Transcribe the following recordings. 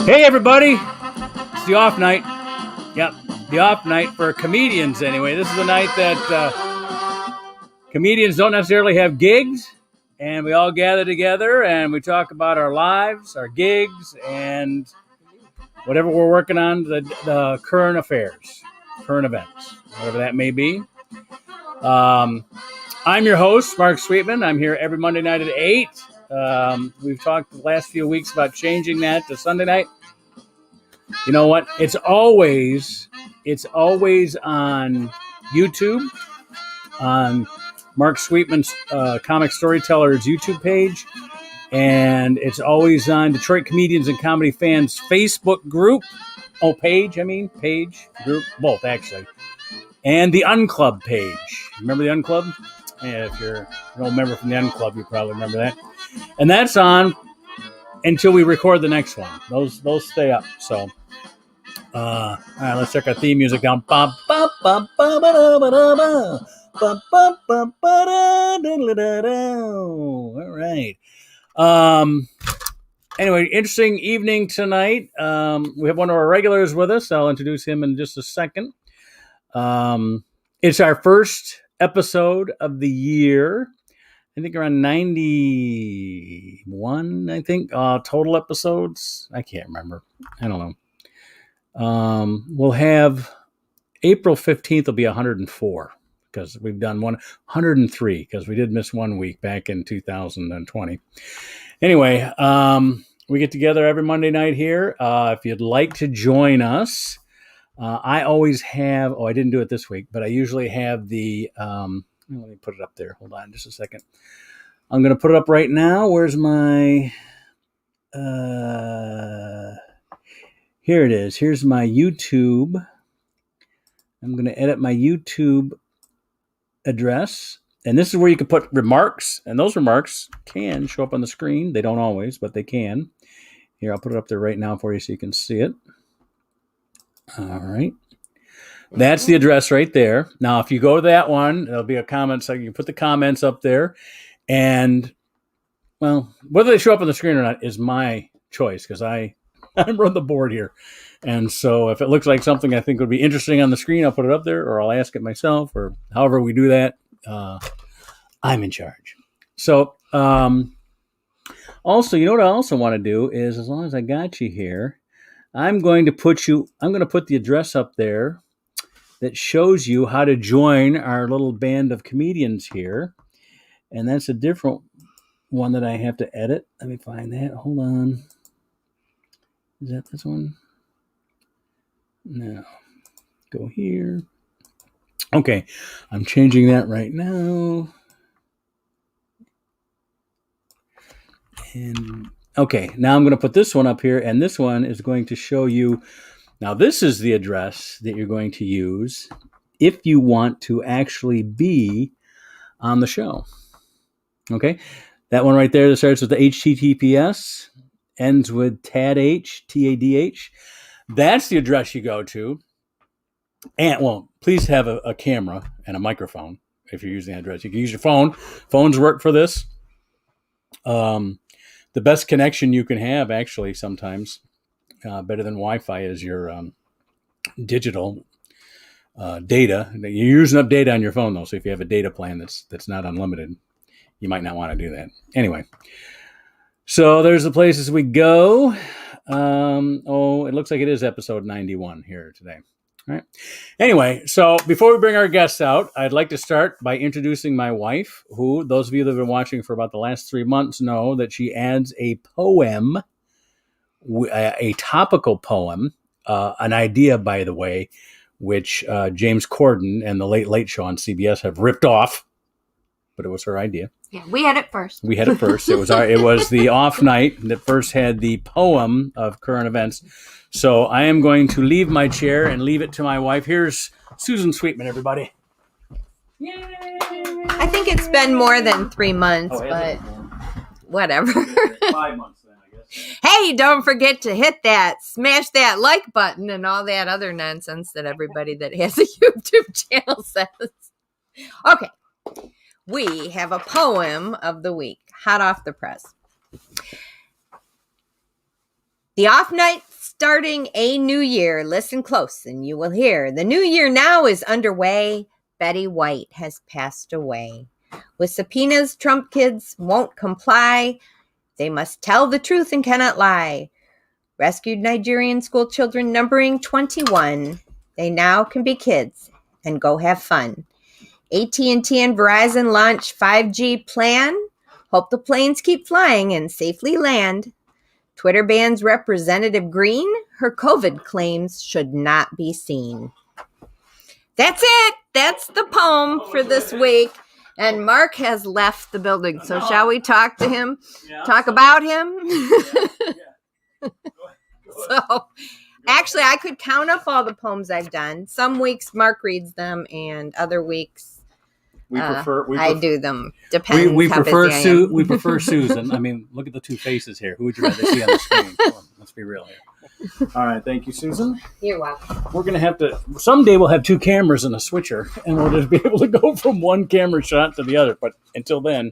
Hey, everybody. It's the off night. Yep, the off night for comedians anyway. This is the night that comedians don't necessarily have gigs, and we all gather together and we talk about our lives, our gigs, and whatever we're working on, the current affairs, current events, whatever that may be. I'm your host, Mark Sweetman. I'm here every Monday night at 8. We've talked the last few weeks about changing that to Sunday night. You know what? It's always on YouTube, on Mark Sweetman's Comic Storytellers YouTube page, and it's always on Detroit Comedians and Comedy Fans Facebook group. Oh, page, group, both actually. And the Unclub page. Remember the Unclub? Yeah, if you're an old member from the Unclub, you probably remember that. And that's on until we record the next one. Those stay up. So, all right, let's check our theme music down. All right. Anyway, interesting evening tonight. We have one of our regulars with us. I'll introduce him in just a second. It's our first episode of the year. I think around 91, total episodes. I can't remember. I don't know. We'll have April 15th will be 104 because we've done 103 because we did miss 1 week back in 2020. Anyway, we get together every Monday night here. If you'd like to join us, I always have, I didn't do it this week, but I usually have the, let me put it up there. Hold on just a second. I'm going to put it up right now. Where's my, here it is. Here's my YouTube. I'm going to edit my YouTube address. And this is where you can put remarks. And those remarks can show up on the screen. They don't always, but they can. Here, I'll put it up there right now for you so you can see it. All right. That's the address right there. Now, if you go to that one, there'll be a comment section. You put the comments up there. And, well, whether they show up on the screen or not is my choice because I run the board here. And so if it looks like something I think would be interesting on the screen, I'll put it up there or I'll ask it myself or however we do that. I'm in charge. So, also, you know what I also want to do is as long as I got you here, I'm going to put the address up there that shows you how to join our little band of comedians here. And that's a different one that I have to edit. Let me find that. Hold on. Is that this one? No. Go here. Okay. I'm changing that right now. And okay, now I'm going to put this one up here, and this one is going to show you. Now, this is the address that you're going to use if you want to actually be on the show. Okay, that one right there that starts with the HTTPS, ends with TADH, TADH. That's the address you go to. And, well, please have a camera and a microphone if you're using the address. You can use your phone. Phones work for this. The best connection you can have, actually, sometimes, better than Wi-Fi, is your digital data. You're using up data on your phone, though, so if you have a data plan that's not unlimited, you might not want to do that. Anyway, so there's the places we go. It looks like it is episode 91 here today. All right. Anyway, so before we bring our guests out, I'd like to start by introducing my wife, who those of you that have been watching for about the last 3 months know that she adds a poem, a topical poem, an idea, by the way, which James Corden and the Late Late Show on CBS have ripped off, but it was her idea. Yeah, we had it first. It was the off night that first had the poem of current events. So I am going to leave my chair and leave it to my wife. Here's Susan Sweetman, everybody. Yay! I think it's been more than 3 months, but whatever. 5 months then, I guess. Hey, don't forget to hit that, smash that like button and all that other nonsense that everybody that has a YouTube channel says. Okay. we have a poem of the week, hot off the press. The off night starting a new year. Listen close and you will hear. The new year now is underway. Betty White has passed away. With subpoenas, Trump kids won't comply. They must tell the truth and cannot lie. Rescued Nigerian school children numbering 21. They now can be kids and go have fun. AT&T and Verizon launch 5G plan. Hope the planes keep flying and safely land. Twitter bans Representative Green. Her COVID claims should not be seen. That's it. That's the poem for this week. And Mark has left the building. So shall we talk to him? Yeah, talk about him? Yeah. So actually, I could count up all the poems I've done. Some weeks Mark reads them, and other weeks I do them. Depends. We prefer Susan. I mean, look at the two faces here. Who would you rather see on the screen? Let's be real here. All right, thank you, Susan. You're welcome. We're gonna have to someday. We'll have two cameras and a switcher, and we'll just be able to go from one camera shot to the other. But until then,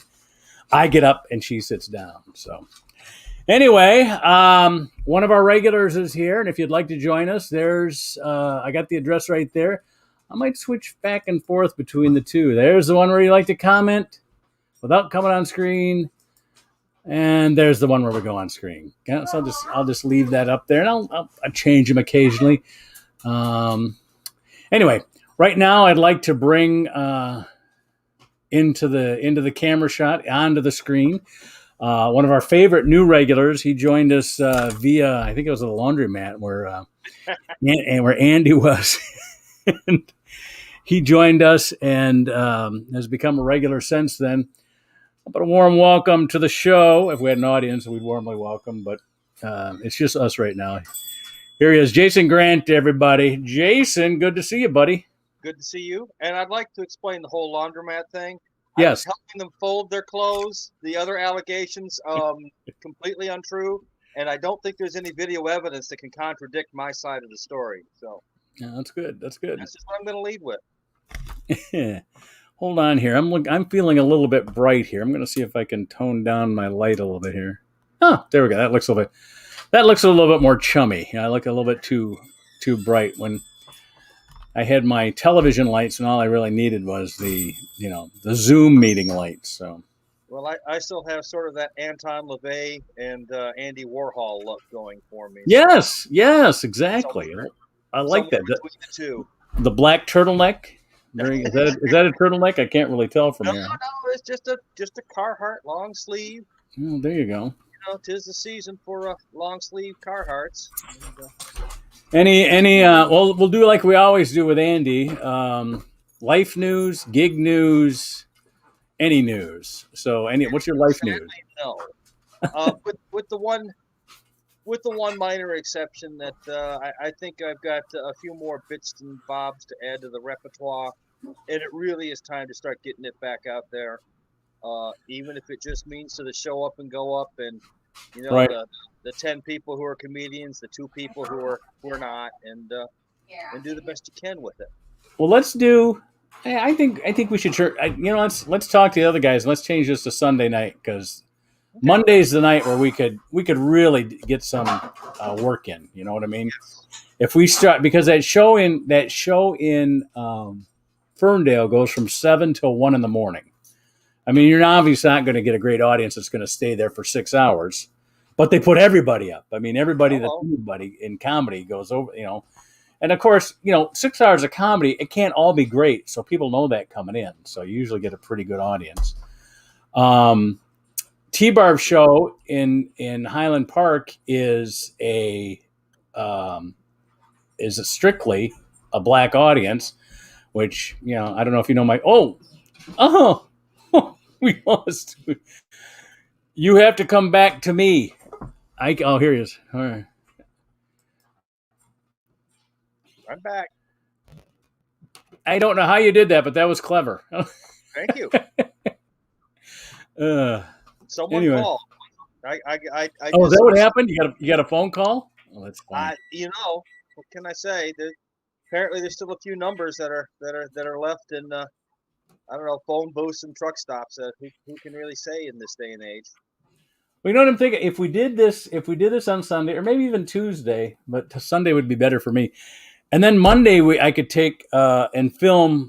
I get up and she sits down. So. Anyway, one of our regulars is here, and if you'd like to join us, there's I got the address right there. I might switch back and forth between the two. There's the one where you like to comment without coming on screen, and there's the one where we go on screen. Okay, so I'll just leave that up there, and I'll change them occasionally. Anyway, right now I'd like to bring into the camera shot onto the screen. One of our favorite new regulars. He joined us via, I think it was a laundromat where Andy was. And he joined us and has become a regular since then. But a warm welcome to the show. If we had an audience, we'd warmly welcome. But it's just us right now. Here he is, Jason Grant, everybody. Jason, good to see you, buddy. Good to see you. And I'd like to explain the whole laundromat thing. Yes. I was helping them fold their clothes. The other allegations, completely untrue. And I don't think there's any video evidence that can contradict my side of the story. So yeah, that's good. That's good. That's just what I'm going to lead with. Hold on here. I'm feeling a little bit bright here. I'm going to see if I can tone down my light a little bit here. Oh, there we go. That looks a little bit more chummy. I look a little bit too bright when I had my television lights, and all I really needed was the Zoom meeting lights. So, well, I still have sort of that Anton LaVey and Andy Warhol look going for me. Yes, exactly. I like that. The black turtleneck. Is that a turtleneck? I can't really tell from here. No, it's just a Carhartt long sleeve. Oh, there you go. 'Tis the season for long sleeve Carhartts. Well, we'll do like we always do with Andy. Life news, gig news, any news. So, what's your life news? No. With the one minor exception that I think I've got a few more bits and bobs to add to the repertoire, and it really is time to start getting it back out there. Even if it just means to show up and go up, and right. The 10 people who are comedians, the 2 people who are not, and do the best you can with it. Well, let's do. I think we should. Let's talk to the other guys. Let's change this to Sunday night because Monday's the night where we could really get some work in. You know what I mean? Yes. If we start, because that show in Ferndale goes from 7 till 1 in the morning. I mean, you're obviously not going to get a great audience that's going to stay there for 6 hours. But they put everybody up. I mean, everybody that's anybody in comedy goes over, And of course, 6 hours of comedy, it can't all be great. So people know that coming in. So you usually get a pretty good audience. T-Barb show in Highland Park is strictly a black audience, which, I don't know if you know we lost. You have to come back to me. Here he is. All right. I'm back. I don't know how you did that, but that was clever. Thank you. Someone anyway. called. Is that what happened? You got a phone call? Oh, that's fine. What can I say? Apparently, there's still a few numbers that are left in I don't know, phone booths and truck stops. Who can really say in this day and age? Well, you know what I'm thinking? If we did this on Sunday, or maybe even Tuesday, but Sunday would be better for me. And then Monday, I could take and film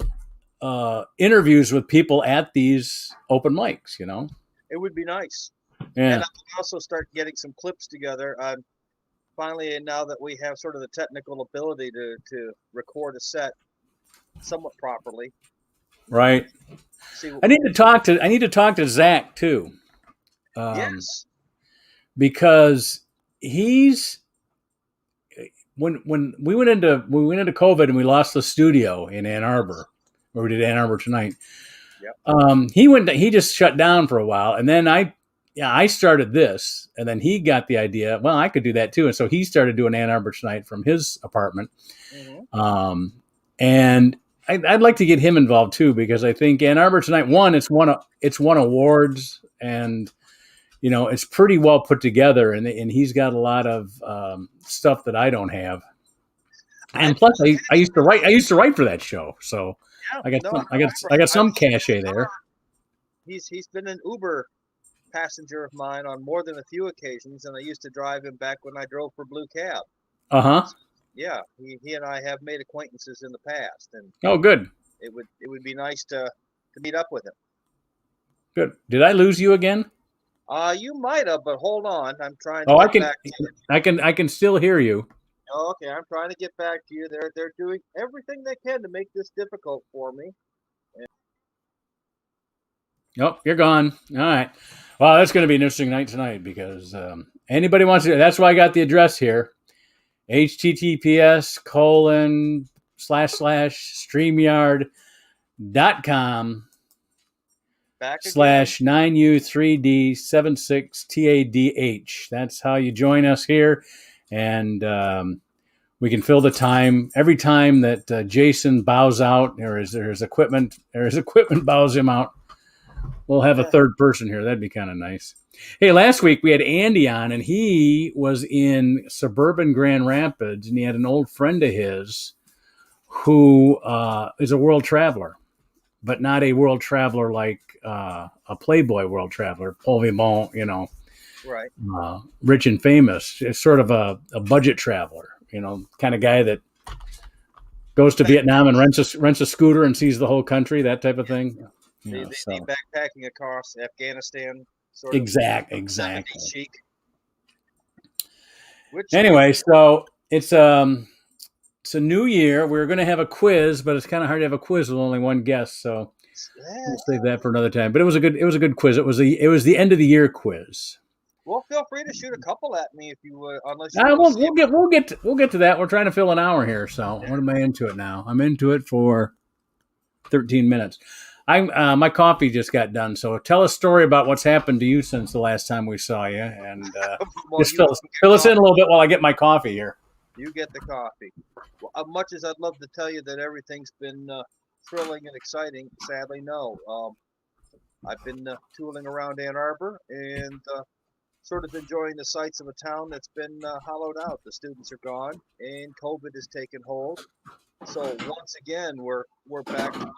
interviews with people at these open mics. You know, It would be nice. yeah, And I can also start getting some clips together. Finally, now that we have sort of the technical ability to record a set somewhat properly. right. See what I need to talk to Zach too, yes. because he's when we went into COVID and we lost the studio in Ann Arbor, where we did Ann Arbor Tonight. Yep. He just shut down for a while, and then I started this, and then he got the idea. Well, I could do that too, and so he started doing Ann Arbor Tonight from his apartment. Mm-hmm. And I'd like to get him involved too, because I think Ann Arbor Tonight, it's won awards, and you know, it's pretty well put together, and he's got a lot of stuff that I don't have. And plus, I used to write for that show, so Yeah, I got some cachet there. He's been an Uber passenger of mine on more than a few occasions, and I used to drive him back when I drove for Blue Cab. Uh-huh. Yeah, he and I have made acquaintances in the past, and Oh, good. it would be nice to meet up with him. Good. Did I lose you again? You might have, but hold on, I'm trying to Oh, get back to you. I can still hear you. Oh, okay, I'm trying to get back to you. They're doing everything they can to make this difficult for me. Oh, you're gone. All right. Well, that's going to be an interesting night tonight, because anybody wants to. That's why I got the address here. https://streamyard.com Back again. /9U3D76TADH. That's how you join us here. And we can fill the time every time that Jason bows out, or his equipment bows him out. We'll have a third person here. That'd be kind of nice. Hey, last week we had Andy on, and he was in suburban Grand Rapids, and he had an old friend of his who is a world traveler, but not a world traveler like a Playboy world traveler, Paul Vivant, you know, Right. rich and famous. It's sort of a budget traveler, you know, kind of guy that goes to Vietnam and rents a scooter and sees the whole country, that type of thing. The backpacking across Afghanistan. Sort Exactly. Chic. Anyway, so it's a new year. We're going to have a quiz, but it's kind of hard to have a quiz with only one guest, so we'll save that for another time. But it was a good quiz. It was the end of the year quiz. Well, feel free to shoot a couple at me if you unless you we'll get to that. We're trying to fill an hour here, so what am I into it now? I'm into it for 13 minutes. My coffee just got done, so tell a story about what's happened to you since the last time we saw you, and just fill us in a little bit while I get my coffee here. You get the coffee. Well, much as I'd love to tell you that everything's been thrilling and exciting, sadly, no. I've been tooling around Ann Arbor and sort of enjoying the sights of a town that's been hollowed out. The students are gone, and COVID has taken hold. So once again, we're back to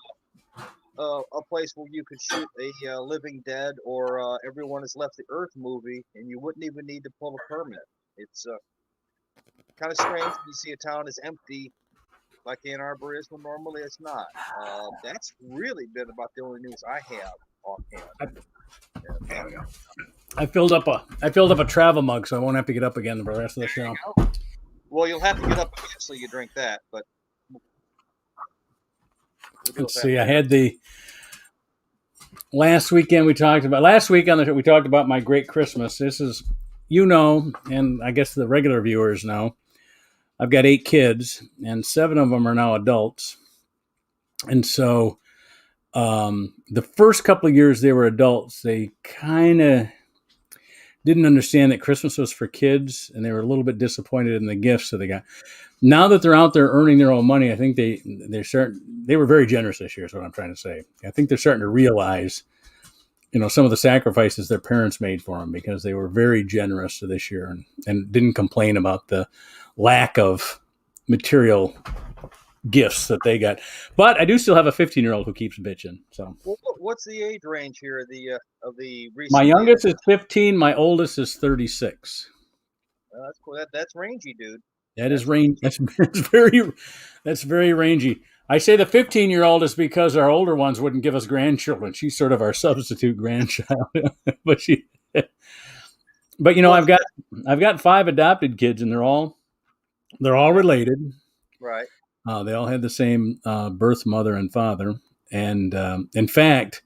a place where you could shoot a Living Dead or Everyone Has Left the Earth movie, and you wouldn't even need to pull a permit. It's kind of strange when you see a town as empty like Ann Arbor is when normally it's not. That's really been about the only news I have offhand. There we go. I filled up a travel mug, so I won't have to get up again for the rest of the show. Well, you'll have to get up eventually. You drink that, but let's see. I had the last weekend we talked about. Last week on the show, we talked about my great Christmas. This is, and I guess the regular viewers know, I've got 8 kids, and 7 of them are now adults. And so the first couple of years they were adults, they kind of didn't understand that Christmas was for kids, and they were a little bit disappointed in the gifts that they got. Now that they're out there earning their own money, I think they were very generous this year, is what I'm trying to say. I think they're starting to realize, some of the sacrifices their parents made for them, because they were very generous this year and didn't complain about the lack of material gifts that they got. But I do still have a 15-year-old who keeps bitching. So Well, what's the age range here of the recent? my youngest is 15. My oldest is 36. That's cool. That's rangy, dude. That is range. That's very rangy. I say the 15-year-old is because our older ones wouldn't give us grandchildren. She's sort of our substitute grandchild. but Well, I've got 5 adopted kids, and they're all related. Right. They all had the same birth mother and father, and in fact,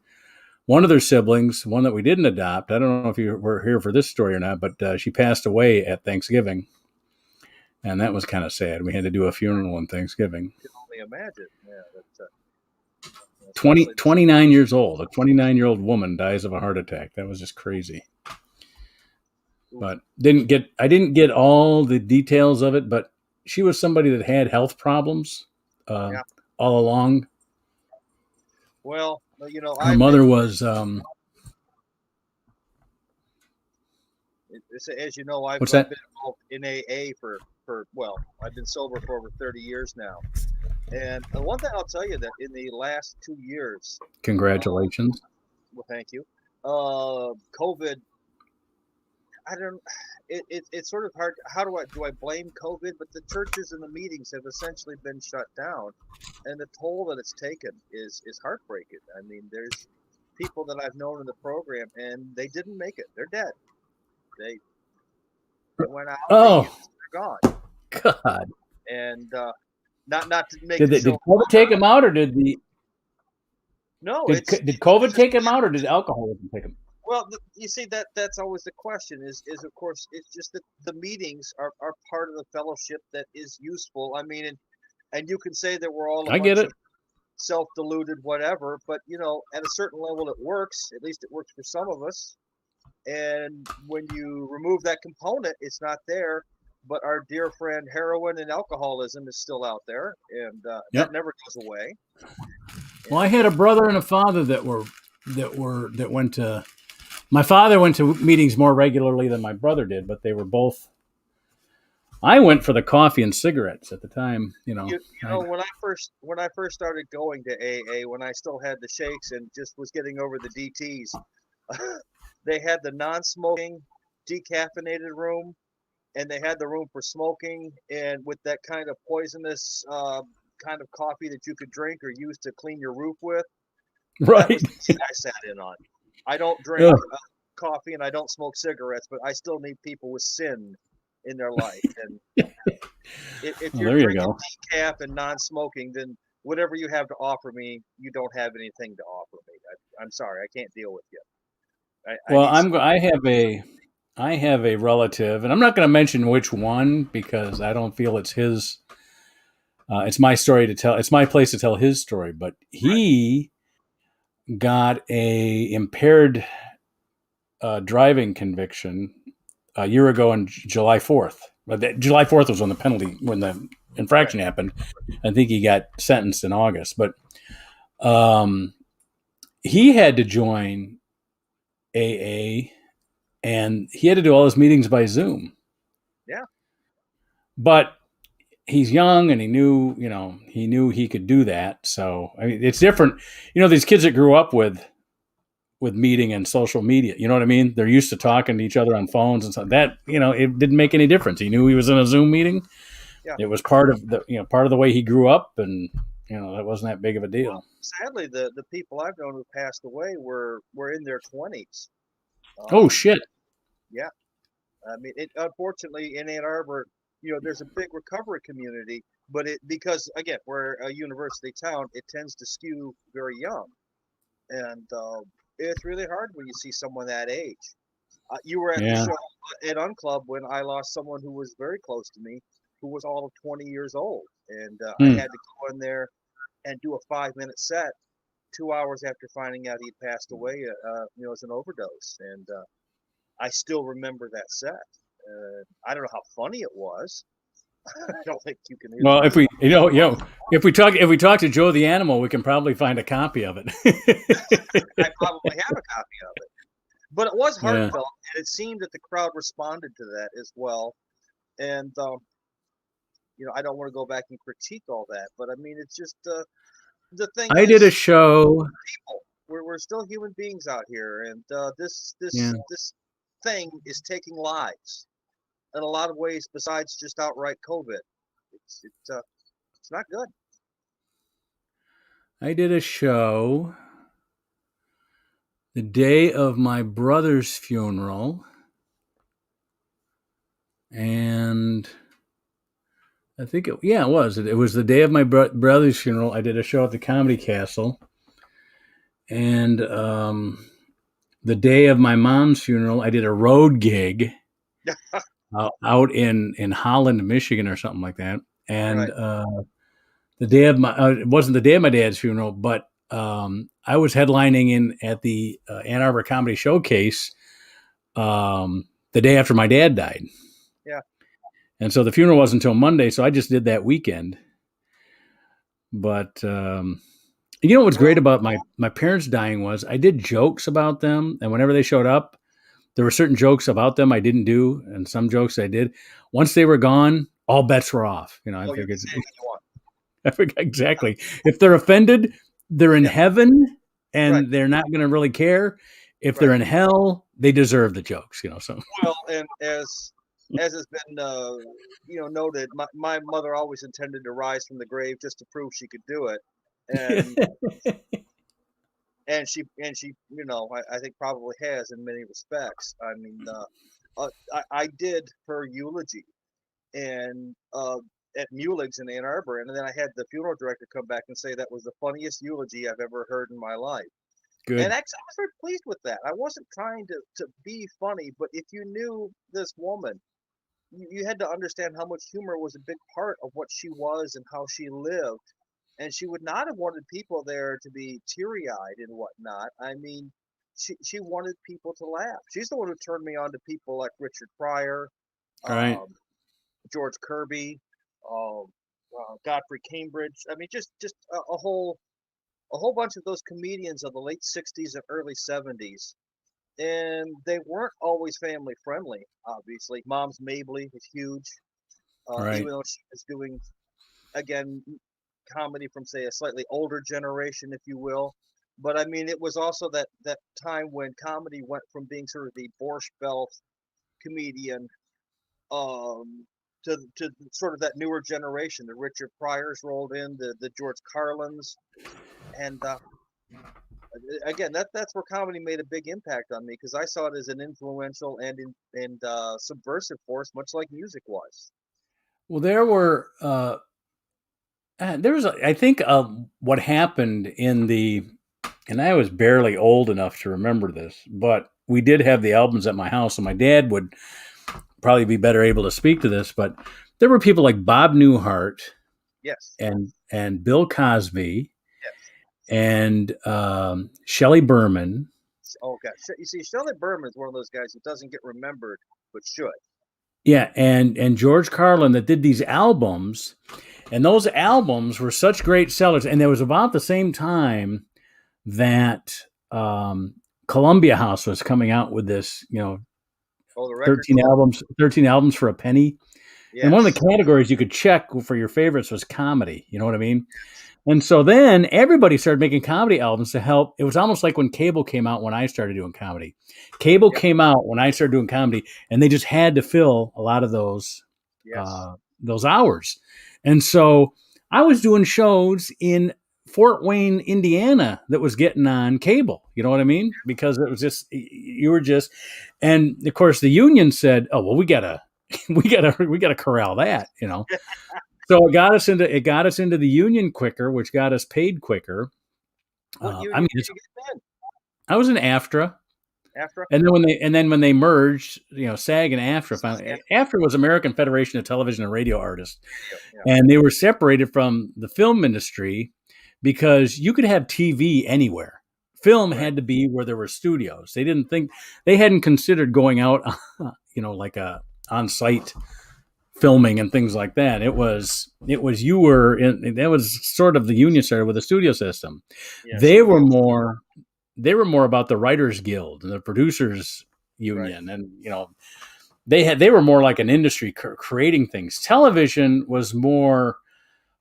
one of their siblings, one that we didn't adopt, I don't know if you were here for this story or not, but she passed away at Thanksgiving. And that was kind of sad. We had to do a funeral on Thanksgiving. I can only imagine. Yeah, that's 29 years old. A 29-year-old woman dies of a heart attack. That was just crazy. But I didn't get all the details of it, but she was somebody that had health problems all along. Well, her mother was as you know, I've what's been that? involved in AA for I've been sober for over 30 years now. And the one thing I'll tell you that in the last 2 years, Congratulations. well, thank you. COVID, it's sort of hard. How do I blame COVID? But the churches and the meetings have essentially been shut down, and the toll that it's taken is heartbreaking. I mean, there's people that I've known in the program, and they didn't make it. They're dead. They went out. Oh, they're gone. God. And not to make did COVID take them out, or did the no? Did COVID take them out, or did alcoholism take them? Well, you see, that's always the question. Is of course it's just that the meetings are part of the fellowship that is useful. I mean, and you can say that we're all I get it. Self-deluded, whatever, but at a certain level it works. At least it works for some of us. And when you remove that component, it's not there. But our dear friend heroin and alcoholism is still out there, and that never goes away. Well, I had a brother and a father that went to. My father went to meetings more regularly than my brother did, but they were both. I went for the coffee and cigarettes at the time. When I first started going to AA, when I still had the shakes and just was getting over the DTs, they had the non-smoking, decaffeinated room, and they had the room for smoking, and with that kind of poisonous kind of coffee that you could drink or use to clean your roof with. Right. That was the seat I sat in on. I don't drink coffee and I don't smoke cigarettes, but I still need people with sin in their life. And if you're drinking decaf and non-smoking, then whatever you have to offer me, you don't have anything to offer me. I'm sorry, I can't deal with you. I have a relative, and I'm not going to mention which one because I don't feel it's his. It's my story to tell. It's my place to tell his story. But he got a impaired driving conviction a year ago on July 4th. But July 4th was when the infraction happened. I think he got sentenced in August. But he had to join AA, and he had to do all his meetings by Zoom. Yeah. But he's young, and he knew he could do that. So I mean, it's different. These kids that grew up with meeting and social media, you know what I mean? They're used to talking to each other on phones and stuff. That, it didn't make any difference. He knew he was in a Zoom meeting. Yeah. It was part of the way he grew up, and that wasn't that big of a deal. Well, sadly, the people I've known who passed away were in their 20s. Oh shit. Yeah. I mean, unfortunately in Ann Arbor, there's a big recovery community, but because again, we're a university town, it tends to skew very young. And it's really hard when you see someone that age. You were at the show at Unclub when I lost someone who was very close to me, who was all of 20 years old. And I had to go in there and do a 5-minute set 2 hours after finding out he'd passed away, as an overdose. And I still remember that set. I don't know how funny it was. I don't think you can. Well, if we talk to Joe the Animal, we can probably find a copy of it. I probably have a copy of it, but it was heartfelt, and it seemed that the crowd responded to that as well. And I don't want to go back and critique all that, but I mean, it's just the thing I did a is, show. people, we're still human beings out here, and Yeah. this thing is taking lives in a lot of ways besides just outright COVID. It's not good. I did a show the day of my brother's funeral, and I think it was. It was the day of my brother's funeral. I did a show at the Comedy Castle, and the day of my mom's funeral, I did a road gig out in Holland, Michigan, or something like that. And Right. the day of my it wasn't the day of my dad's funeral, but I was headlining at the Ann Arbor Comedy Showcase the day after my dad died. Yeah. And so the funeral wasn't until Monday, so I just did that weekend. But what's great about my parents dying was I did jokes about them, and whenever they showed up, there were certain jokes about them I didn't do, and some jokes I did. Once they were gone, all bets were off. I You figured, can say what you want. I figured exactly. If they're offended, they're in heaven, and Right. they're not going to really care. If they're Right. in hell, they deserve the jokes. So Well, and as has been noted, my mother always intended to rise from the grave just to prove she could do it, and she I think probably has in many respects. I mean, I did her eulogy and at Mulig's in Ann Arbor, and then I had the funeral director come back and say that was the funniest eulogy I've ever heard in my life. And good. actually, I was very pleased with that. I wasn't trying to be funny, but if you knew this woman, you had to understand how much humor was a big part of what she was and how she lived. And she would not have wanted people there to be teary-eyed and whatnot. I mean, she wanted people to laugh. She's the one who turned me on to people like Richard Pryor, All right. George Kirby, um, Godfrey Cambridge. I mean, just a whole bunch of those comedians of the late '60s and early '70s, and they weren't always family friendly. Obviously, Mom's Mabley was huge, Right. even though she was doing again comedy from say a slightly older generation, if you will. But I mean, it was also that time when comedy went from being sort of the Borscht Belt comedian um, to sort of that newer generation. The Richard Pryors rolled in, the George Carlins, and again, that's where comedy made a big impact on me because I saw it as an influential and subversive force, much like music was. Well, there was, I think, what happened and I was barely old enough to remember this, but we did have the albums at my house, and my dad would probably be better able to speak to this, but there were people like Bob Newhart Yes. and Bill Cosby Yes. and Shelley Berman. Oh gosh, you see, Shelley Berman is one of those guys who doesn't get remembered but should. Yeah, and George Carlin that did these albums, and those albums were such great sellers, and it was about the same time that Columbia House was coming out with this, Oh, the record 13 albums for a penny. Yes. And one of the categories you could check for your favorites was comedy. You know what I mean? And so then everybody started making comedy albums to help. It was almost like when cable came out when I started doing comedy. Cable came out when I started doing comedy, and they just had to fill a lot of those hours. And so I was doing shows in Fort Wayne, Indiana, that was getting on cable. You know what I mean? Because it was and of course the union said, "Oh well, we gotta corral that," So it got us into the union quicker, which got us paid quicker. What union did you get then? I was in AFTRA. AFTRA? And then when they merged, SAG and AFTRA, AFTRA was American Federation of Television and Radio Artists, and they were separated from the film industry because you could have TV anywhere. Film had to be where there were studios. They hadn't considered going out, like a on-site filming and things like that. That was sort of the union started with a studio system. Yes. They were more about the Writers Guild and the Producers Union, and they were more like an industry creating things. Television was more,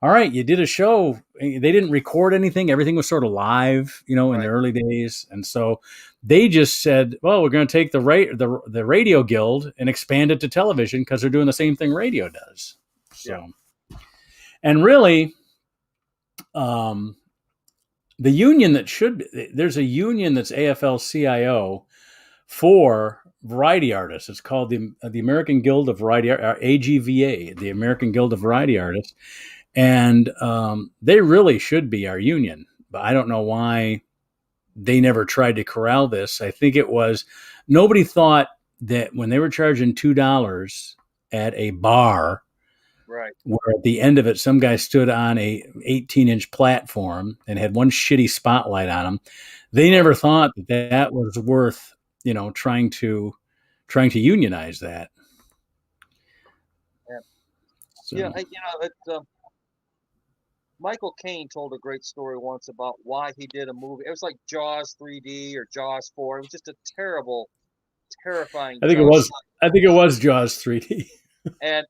all right, you did a show. They didn't record anything. Everything was sort of live, in Right. the early days. And so they just said, well, we're going to take the radio guild and expand it to television because they're doing the same thing radio does. So, and really, the union there's a union that's AFL-CIO for variety artists. It's called the American Guild of Variety, AGVA, the American Guild of Variety Artists. And they really should be our union, but I don't know why they never tried to corral this. I think it was nobody thought that when they were charging $2 at a bar, Right. where at the end of it, some guy stood on a 18-inch platform and had one shitty spotlight on him. They never thought that was worth, trying to unionize that. Yeah. So. Yeah. Michael Caine told a great story once about why he did a movie. It was like Jaws 3D or Jaws 4. It was just a terrible, terrifying. I think it was Jaws 3D. And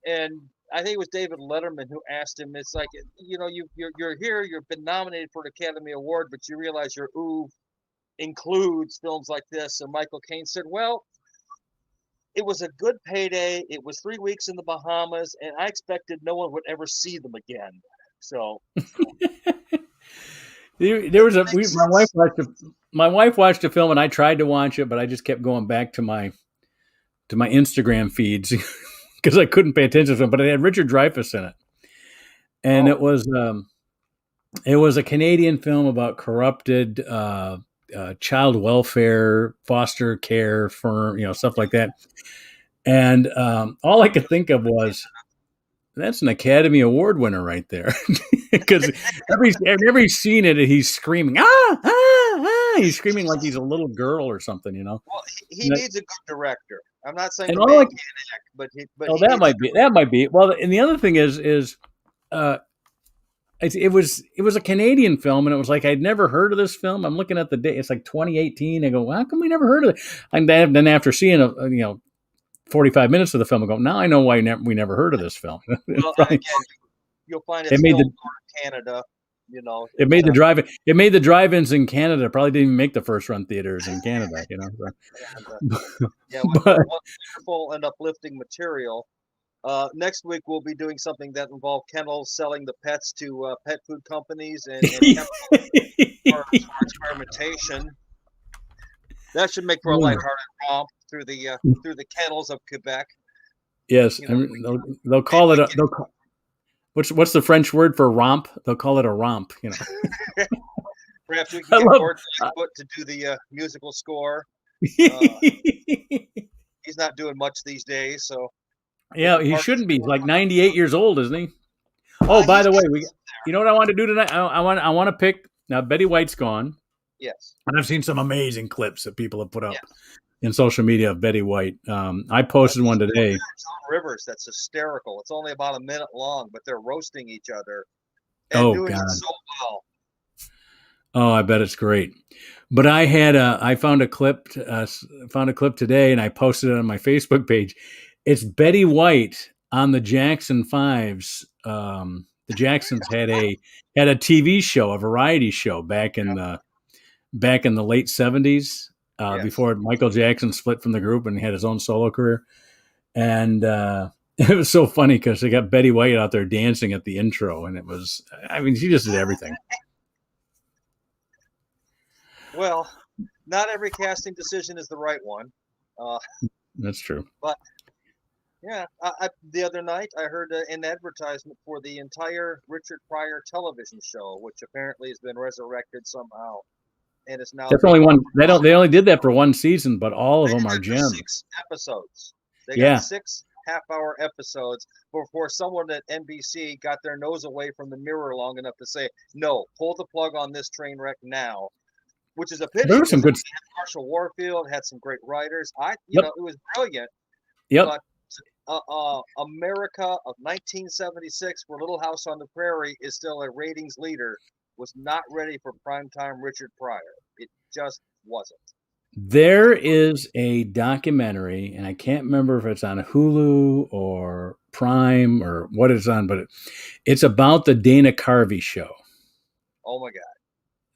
I think it was David Letterman who asked him. It's like, you're here. You've been nominated for an Academy Award, but you realize your oeuvre includes films like this. And Michael Caine said, "Well, it was a good payday. It was 3 weeks in the Bahamas, and I expected no one would ever see them again." So there was my wife watched a film and I tried to watch it, but I just kept going back to my Instagram feeds because I couldn't pay attention to it. But it had Richard Dreyfuss in it, and it was a Canadian film about corrupted child welfare, foster care firm, stuff like that. And all I could think of was, that's an Academy Award winner right there. Because every scene in it, he's screaming, he's screaming like he's a little girl or something, Well, he needs a good director. I'm not saying and the man can't act, but that might be. Well, and the other thing is it was a Canadian film, and it was like I'd never heard of this film. I'm looking at the date; it's like 2018. I go, well, how come we never heard of it? And then after seeing 45 minutes of the film, I go, now I know why we never heard of this film. Well, again, you'll find it's filmed in Canada. It made the drive-ins in Canada. Probably didn't even make the first run theaters in Canada. So. Wonderful and uplifting material. Next week we'll be doing something that involves kennels selling the pets to pet food companies and for experimentation. That should make for a lighthearted romp through the kennels of Quebec. Yes, they'll call it what's the French word for romp? They'll call it a romp. Perhaps we can get Gordon Lightfoot to do the musical score. He's not doing much these days, so. Yeah, he shouldn't be. He's like 98 years old, isn't he? Oh, by the way, you know what I want to do tonight? I want to pick. Now Betty White's gone. Yes. And I've seen some amazing clips that people have put up in social media of Betty White. I posted one today. Rivers, that's hysterical. It's only about a minute long, but they're roasting each other and doing it so well. Oh, I bet it's great. But I found a clip today, and I posted it on my Facebook page. It's Betty White on the Jackson Fives. The Jacksons had a TV show, a variety show back in the late 70s, before Michael Jackson split from the group and had his own solo career. And it was so funny because they got Betty White out there dancing at the intro, and she just did everything. Well, not every casting decision is the right one. That's true. But yeah, the other night I heard an advertisement for the entire Richard Pryor television show, which apparently has been resurrected somehow, and it's now. That's only one. They only did that for one season, but all of them are gems. 6 episodes. They got 6 half-hour episodes before someone at NBC got their nose away from the mirror long enough to say, "No, pull the plug on this train wreck now." Which is a pity. There was some good. Marshall Warfield had some great writers. It was brilliant. Yep. But America of 1976, where Little House on the Prairie is still a ratings leader, was not ready for primetime Richard Pryor. It just wasn't. There is a documentary, and I can't remember if it's on Hulu or Prime or what it's on, but it's about the Dana Carvey show Oh my God.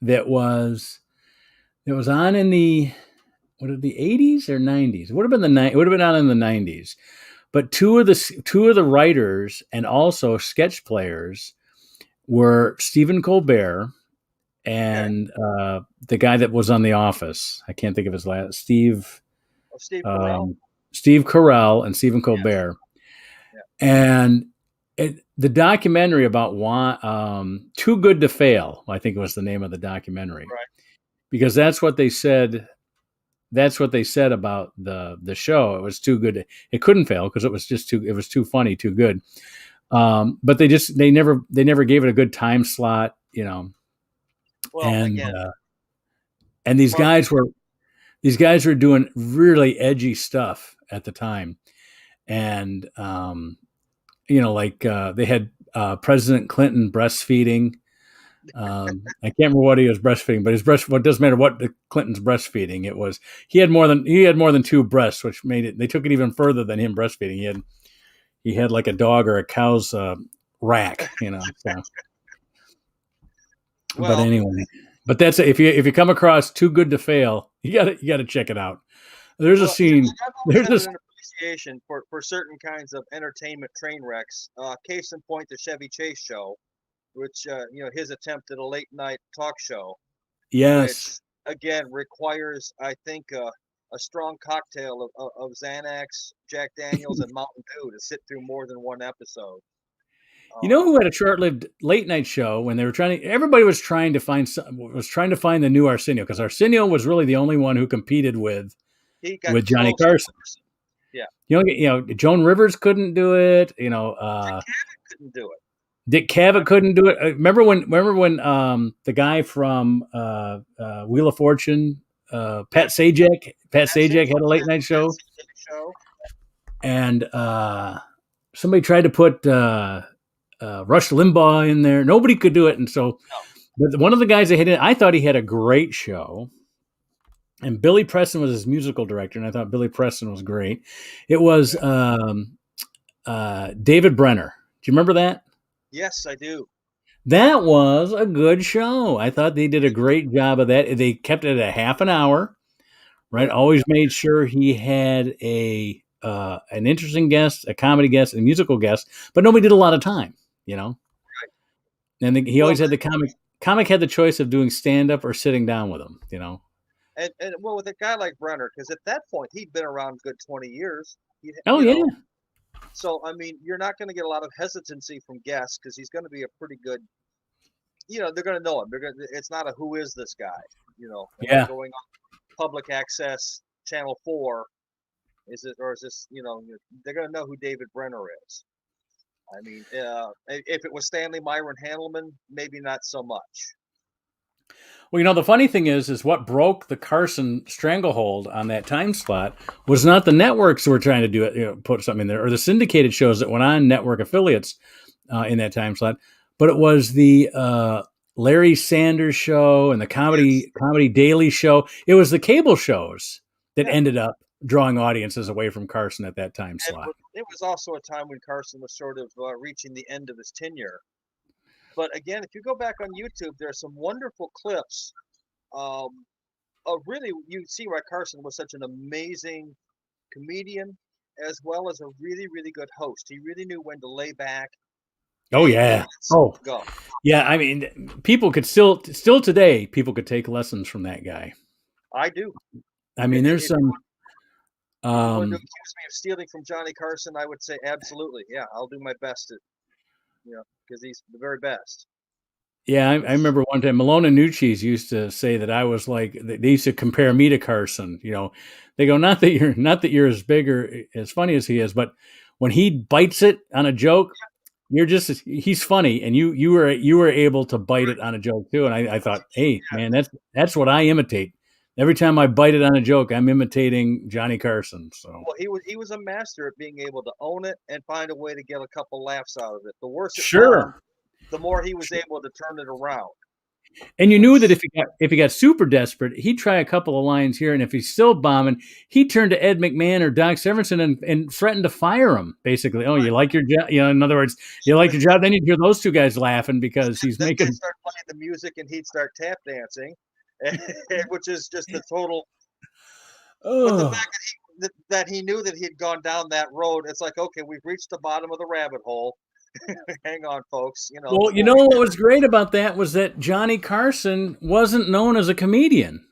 that was on in the what are the 80s or 90s? It would have been it would have been on in the 90s. But two of the writers and also sketch players were Stephen Colbert and the guy that was on The Office. I can't think of his last. Oh, Steve Carell. Steve Carell and Stephen Colbert. Yes. And the documentary about Too Good to Fail, I think was the name of the documentary. Right. Because that's what they said. That's what they said about the show. It was too good. It couldn't fail because it was too funny, too good. But they never gave it a good time slot, you know. Well, and again, and these guys were doing really edgy stuff at the time. And they had President Clinton breastfeeding. I can't remember what he was breastfeeding, but what doesn't matter what the Clinton's breastfeeding. It was he had more than two breasts, which made it. They took it even further than him breastfeeding. He had like a dog or a cow's rack, you know. So. Well, but anyway, that's if you come across Too Good to Fail, you gotta check it out. There's a scene. There's an appreciation for certain kinds of entertainment train wrecks. Case in point, the Chevy Chase show, which his attempt at a late night talk show. Yes. Which, again, requires, I think, a strong cocktail of Xanax, Jack Daniels, and Mountain Dew to sit through more than one episode. You know who had a short-lived late night show when they were everybody was trying to find the new Arsenio, because Arsenio was really the only one who competed with Johnny Carson. Yeah. Joan Rivers couldn't do it. Dick Cavett couldn't do it. Dick Cavett couldn't do it. Remember when the guy from Wheel of Fortune, Pat Sajak had a late night show, and somebody tried to put Rush Limbaugh in there. Nobody could do it, and so but one of the guys that hit it, I thought he had a great show. And Billy Preston was his musical director, and I thought Billy Preston was great. It was David Brenner. Do you remember that? Yes, I do. That was a good show. I thought they did a great job of that. They kept it at half an hour, right? Always made sure he had an interesting guest, a comedy guest, a musical guest, but nobody did a lot of time, you know? Right. And he always had the comic had the choice of doing stand-up or sitting down with him, you know? And with a guy like Brenner, because at that point, he'd been around a good 20 years. Yeah. So, I mean, you're not going to get a lot of hesitancy from guests because he's going to be a pretty good, they're going to know him. It's not a who is this guy, Yeah. Going on public access, Channel 4, is this, they're going to know who David Brenner is. I mean, if it was Stanley Myron Handelman, maybe not so much. Well, the funny thing is what broke the Carson stranglehold on that time slot was not the networks who were trying to do it, put something in there, or the syndicated shows that went on network affiliates in that time slot, but it was the Larry Sanders Show and the Comedy Daily Show. It was the cable shows that ended up drawing audiences away from Carson at that time slot. It was also a time when Carson was sort of reaching the end of his tenure. But again, if you go back on YouTube, there are some wonderful clips of really, you see why Carson was such an amazing comedian as well as a really, really good host. He really knew when to lay back. Oh, yeah. Go. Yeah, I mean, people could still today, people could take lessons from that guy. I do. I mean, there's some... If you want to accuse me of stealing from Johnny Carson, I would say absolutely. Yeah, I'll do my best because he's the very best. Yeah, I remember one time Malone and Nucci's used to say that I was like, they used to compare me to Carson. They go, not that you're as big or as funny as he is, but when he bites it on a joke, he's funny, and you were able to bite it on a joke too. And I thought, hey, man, that's what I imitate. Every time I bite it on a joke, I'm imitating Johnny Carson. So well, he was a master at being able to own it and find a way to get a couple laughs out of it. The worse it sure. was, the more he was able to turn it around. And you knew that if he got super desperate, he'd try a couple of lines here, and if he's still bombing, he'd turn to Ed McMahon or Doc Severinsen and threaten to fire him. Basically, oh, you like your job? In other words, you like your job. Then you'd hear those two guys laughing because he's then making. They'd start playing the music, and he'd start tap dancing, which is just the total. But the fact that he knew that he had gone down that road, it's like, okay, we've reached the bottom of the rabbit hole. Hang on, folks. Well, what was great about that was that Johnny Carson wasn't known as a comedian.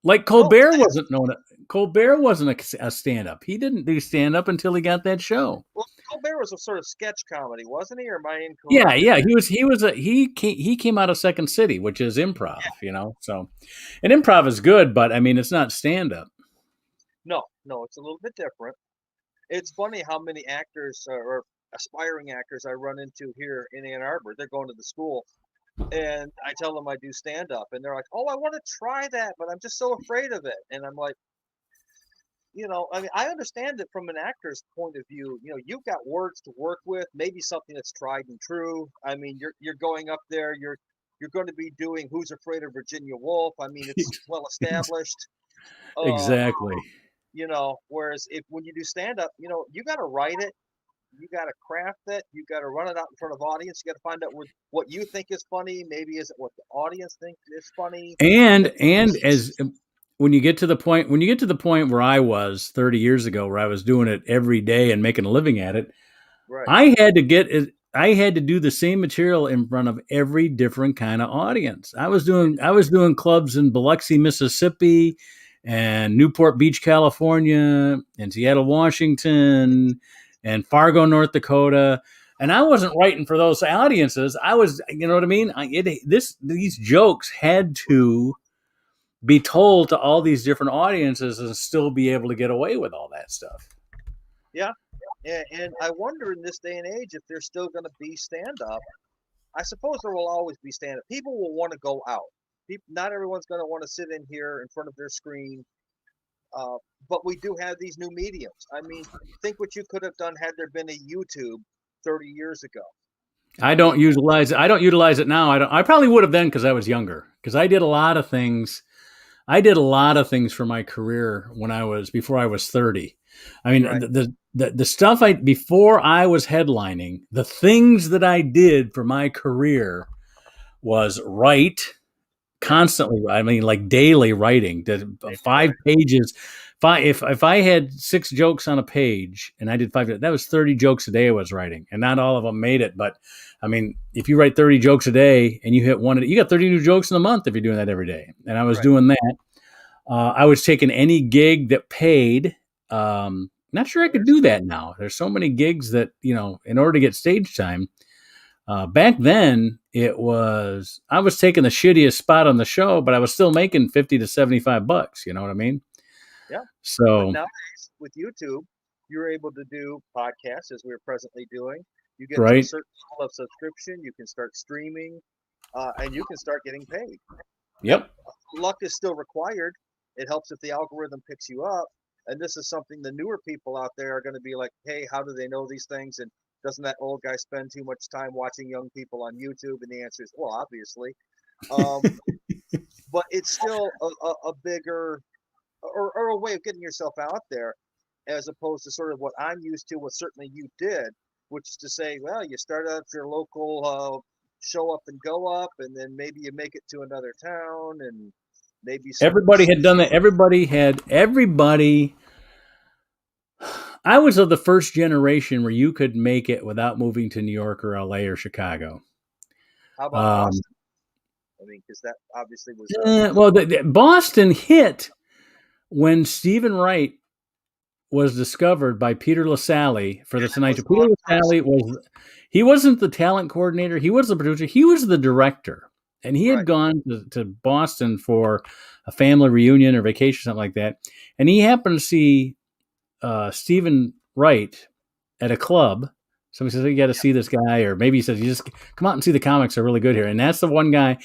Like Colbert wasn't known. Colbert wasn't a stand-up. He didn't do stand-up until he got that show. Well, Colbert was a sort of sketch comedy, wasn't he? Or am I incorrect? Yeah. He came out of Second City, which is improv. So, and improv is good, but I mean, it's not stand-up. No, it's a little bit different. It's funny how many actors or aspiring actors I run into here in Ann Arbor. They're going to the school, and I tell them I do stand-up, and they're like, "Oh, I want to try that, but I'm just so afraid of it." And I'm like, I mean, I understand it from an actor's point of view. You've got words to work with, maybe something that's tried and true. I mean, you're going up there, you're going to be doing Who's Afraid of Virginia Woolf. I mean, it's well established. Exactly. Whereas when you do stand-up, you got to write it, you got to craft it, you got to run it out in front of audience. You got to find out what you think is funny. Maybe isn't what the audience thinks is funny. And as when you get to the point where I was 30 years ago, where I was doing it every day and making a living at it, right. I had to do the same material in front of every different kind of audience. I was doing clubs in Biloxi, Mississippi, and Newport Beach, California, and Seattle, Washington, and Fargo, North Dakota. And I wasn't writing for those audiences. I was, you know what I mean? These jokes had to be told to all these different audiences and still be able to get away with all that stuff. Yeah. And I wonder in this day and age if there's still going to be stand-up. I suppose there will always be stand-up. People will want to go out. Not everyone's going to want to sit in here in front of their screen. But we do have these new mediums. I mean, think what you could have done had there been a YouTube 30 years ago. I don't utilize it now. I probably would have then because I was younger. Because I did a lot of things. For my career before I was 30. I mean, right. the stuff before I was headlining, the things that I did for my career was write constantly. I mean, like daily writing, 5 pages. If I had 6 jokes on a page and I did 5, that was 30 jokes a day I was writing, and not all of them made it. But I mean, if you write 30 jokes a day and you hit one, you got 30 new jokes in a month if you're doing that every day. And I was doing that. I was taking any gig that paid. Not sure I could do that now. There's so many gigs that, in order to get stage time. Back then, I was taking the shittiest spot on the show, but I was still making $50 to $75. You know what I mean? Yeah. So but nowadays with YouTube, you're able to do podcasts as we're presently doing. You get a certain level of subscription. You can start streaming, and you can start getting paid. Yep. Luck is still required. It helps if the algorithm picks you up. And this is something the newer people out there are going to be like, hey, how do they know these things? And doesn't that old guy spend too much time watching young people on YouTube? And the answer is, well, obviously. But it's still a bigger or a way of getting yourself out there, as opposed to sort of what I'm used to, what certainly you did, which is to say, well, you start out your local show up and go up, and then maybe you make it to another town, and maybe everybody had done that. Everybody. I was of the first generation where you could make it without moving to New York or LA or Chicago. How about Boston? I mean, because that obviously was Boston hit when Stephen Wright was discovered by Peter LaSalle for the Tonight Show. Peter LaSalle he wasn't the talent coordinator. He was the producer. He was the director. And he had gone to Boston for a family reunion or vacation, something like that. And he happened to see Stephen Wright at a club. Somebody says, you got to see this guy. Or maybe he says, you just come out and see the comics. Are really good here. And that's the one guy.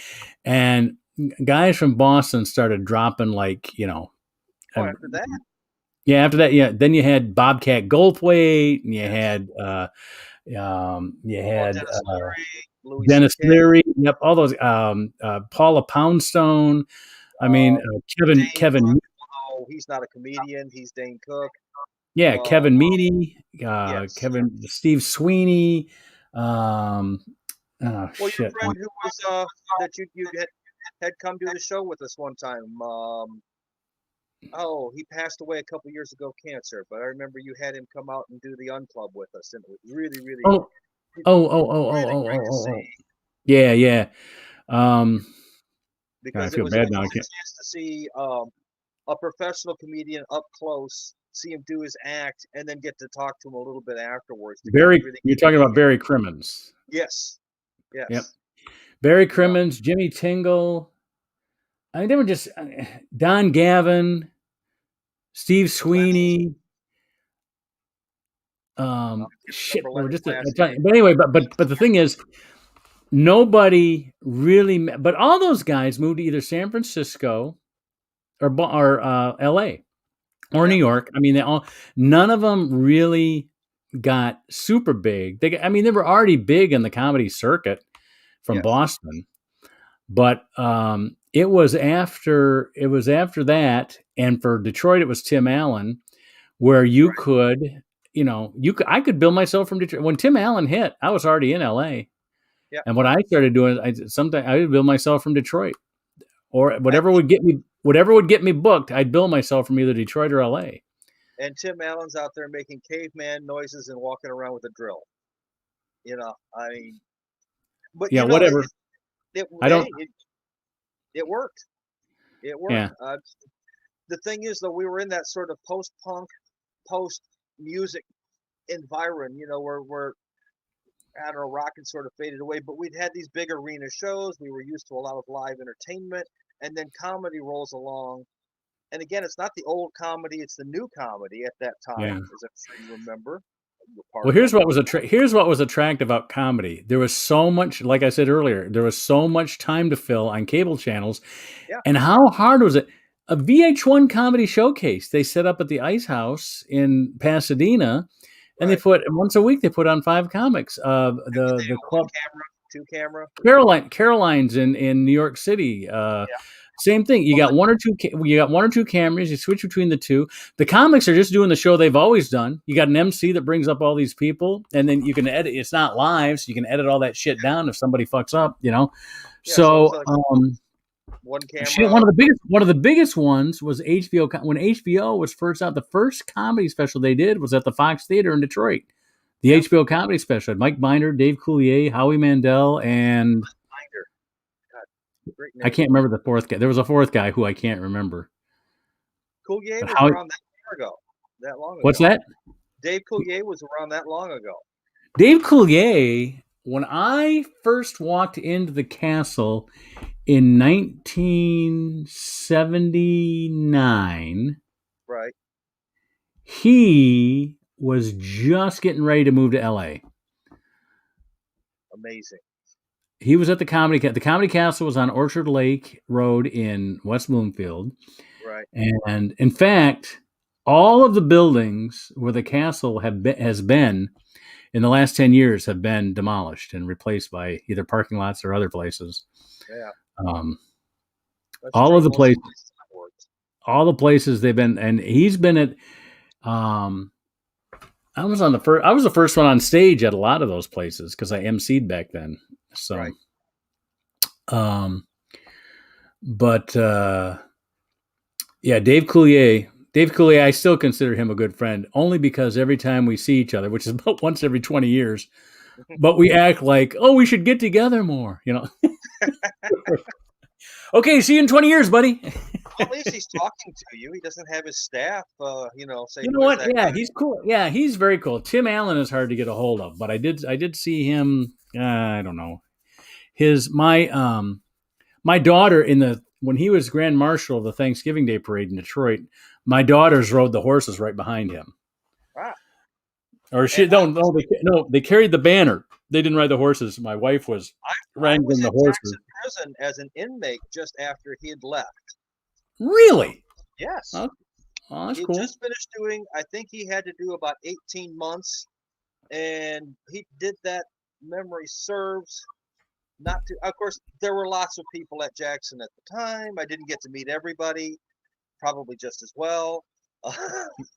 And guys from Boston started dropping like, after that? Yeah, after that, yeah. Then you had Bobcat Goldthwait, and you had Dennis Louis Dennis C.K., Leary. Yep, all those. Paula Poundstone. I mean, Dane Kevin. Cook. Oh, he's not a comedian. He's Dane Cook. Yeah, Kevin Meaney. Yes. Steve Sweeney. Oh Well, your shit. friend who was that you had come to the show with us one time. Oh, he passed away a couple years ago, cancer. But I remember you had him come out and do the Unclub with us, and it was really, really, really great to see. Yeah, yeah. God, I Because it feel was bad a now. I can't. chance to see a professional comedian up close, see him do his act, and then get to talk to him a little bit afterwards. To Barry, really you're talking about Barry Crimmons. Yes, Yep. yes. Barry Crimmons, Jimmy Tingle. I mean, they were just Don Gavin, Steve Sweeney. Shit, they were just a ton. But anyway, but the thing is, nobody really. But all those guys moved to either San Francisco or L.A. or New York. I mean, none of them really got super big. I mean, they were already big in the comedy circuit from Boston, but it was after that, and for Detroit, it was Tim Allen, where you could, I could bill myself from Detroit. When Tim Allen hit, I was already in LA. Yeah. And what I started doing, sometimes I would bill myself from Detroit, or whatever would get me booked. I'd bill myself from either Detroit or LA. And Tim Allen's out there making caveman noises and walking around with a drill. I mean, but yeah, whatever. It worked. It worked. Yeah. The thing is, though, we were in that sort of post-punk, post-music environment, where I don't know, rock had sort of faded away, but we'd had these big arena shows. We were used to a lot of live entertainment, and then comedy rolls along. And again, it's not the old comedy; it's the new comedy at that time, as I'm sure you remember. Well, here's what was attractive about comedy. There was so much, like I said earlier, there was so much time to fill on cable channels. Yeah. And how hard was it? A VH1 comedy showcase they set up at the Ice House in Pasadena, and they put once a week. They put on 5 comics. The club, 2 camera. Caroline's in New York City. Same thing. You got one or two cameras. You switch between the two. The comics are just doing the show they've always done. You got an MC that brings up all these people, and then you can edit. It's not live, so you can edit all that shit down if somebody fucks up. Yeah, so one camera. Shit, one of the biggest ones was HBO. When HBO was first out, the first comedy special they did was at the Fox Theater in Detroit. The HBO comedy special had Mike Binder, Dave Coulier, Howie Mandel, and I can't remember the fourth guy. There was a fourth guy who I can't remember. Coulier was around that long ago. What's that? Dave Coulier was around that long ago. Dave Coulier, when I first walked into the castle in 1979, right, he was just getting ready to move to LA. Amazing. He was at the Comedy Castle was on Orchard Lake Road in West Bloomfield. Right. And in fact, all of the buildings where the castle has been in the last 10 years have been demolished and replaced by either parking lots or other places. Yeah. All of the places they've been, and he's been at. I was the first one on stage at a lot of those places because I emceed back then. So, right. Dave Coulier, I still consider him a good friend only because every time we see each other, which is about once every 20 years, but we act like, oh, we should get together more, Okay, see you in 20 years, buddy. Well, at least he's talking to you. He doesn't have his staff, say, you know what? Yeah, he's cool. Yeah, he's very cool. Tim Allen is hard to get a hold of, but I did see him. I don't know. My daughter when he was Grand Marshal of the Thanksgiving Day Parade in Detroit, my daughters rode the horses right behind him. Wow. Or they carried the banner. They didn't ride the horses. My wife was wrangling the horses. I was in prison as an inmate just after he had left. Really? Yes. Oh, that's he cool. Just finished doing. I think he had to do about 18 months, and he did that. Memory serves not to. Of course, there were lots of people at Jackson at the time. I didn't get to meet everybody, probably just as well.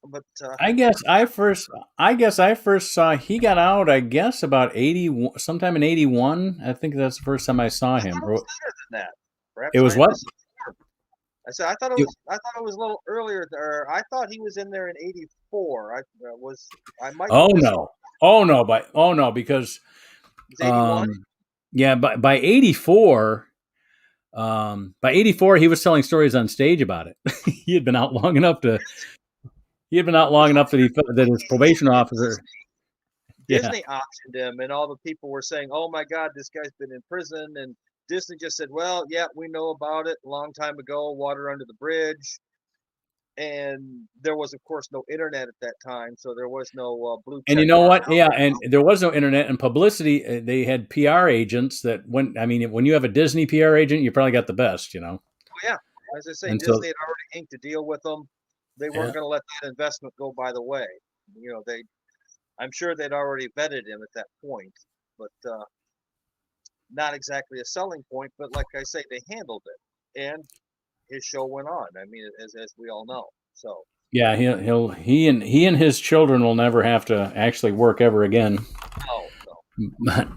But I guess I first saw he got out. I guess about 80, sometime in 81. I think that's the first time I saw I him. thought it was later than that. It Perhaps was I what? misinformed. I said I thought it was a little earlier. Or I thought he was in there in '84. I might be Oh missing. no, because It was '81. yeah, by 84. By 84, he was telling stories on stage about it. He had been out long enough that that his probation officer. Yeah, Disney optioned him, and all the people were saying, "Oh my God, this guy's been in prison." And Disney just said, "Well, yeah, we know about it a long time ago. Water under the bridge." And there was, of course, no internet at that time, so there was no blue and check you know mark. what? Yeah, and there was no internet and publicity. They had PR agents that when you have a Disney PR agent, you probably got the best, Oh, yeah, as I say, And so, Disney had already inked a deal with them. They yeah. weren't going to let that investment go by the way. I'm sure they'd already vetted him at that point, but not exactly a selling point. But like I say, they handled it, and his show went on. I mean, as we all know. So Yeah, he and his children will never have to actually work ever again. no. But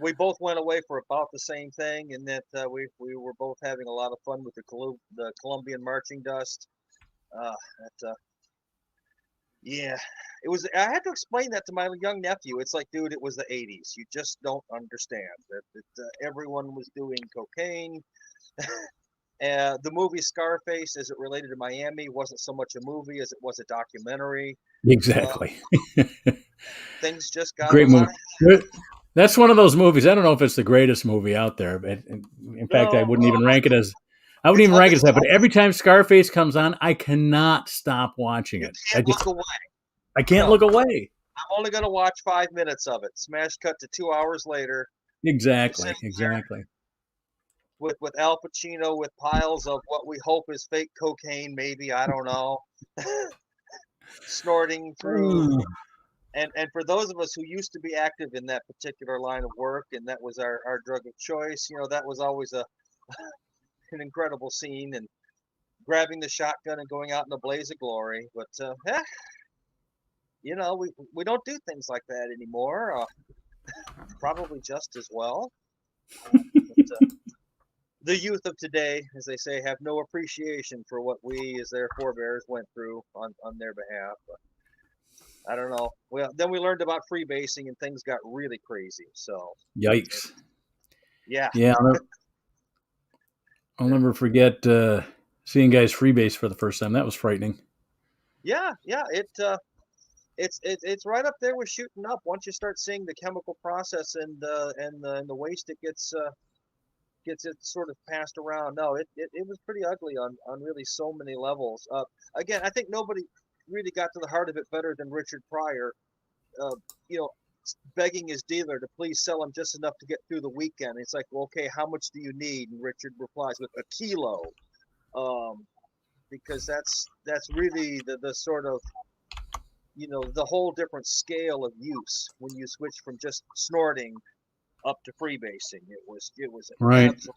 We both went away for about the same thing, in that we were both having a lot of fun with the Colombian marching dust. Yeah, it was. I had to explain that to my young nephew. It's like, dude, it was the '80s. You just don't understand that everyone was doing cocaine. The movie Scarface, as it related to Miami, wasn't so much a movie as it was a documentary. exactly, Things just got a great movie. lot. That's one of those movies. I don't know if it's the greatest movie out there, but in fact, I No, wouldn't even rank it as. I wouldn't it's even rank it as that. But undeniable. every time Scarface comes on, I cannot stop watching You it. can't look away. I can't No. look away. I'm only going to watch 5 minutes of it. Smash cut to 2 hours later. Exactly. With Al Pacino with piles of what we hope is fake cocaine, maybe, I don't know, snorting through. And for those of us who used to be active in that particular line of work, and that was our drug of choice, that was always an incredible scene, and grabbing the shotgun and going out in a blaze of glory. But we don't do things like that anymore. Probably just as well. But, the youth of today, as they say, have no appreciation for what we, as their forebears, went through on their behalf. But I don't know. Well, then we learned about freebasing, and things got really crazy. So, Yikes! Yeah. I'll never forget seeing guys freebase for the first time. That was frightening. Yeah. It's right up there with shooting up. Once you start seeing the chemical process and the waste it gets it sort of passed around. No, it was pretty ugly on really so many levels. Again, I think nobody really got to the heart of it better than Richard Pryor. Begging his dealer to please sell him just enough to get through the weekend. It's like, well, okay, how much do you need? And Richard replies with a kilo, because that's really the sort of the whole different scale of use when you switch from just snorting up to freebasing. It was an Right. absolute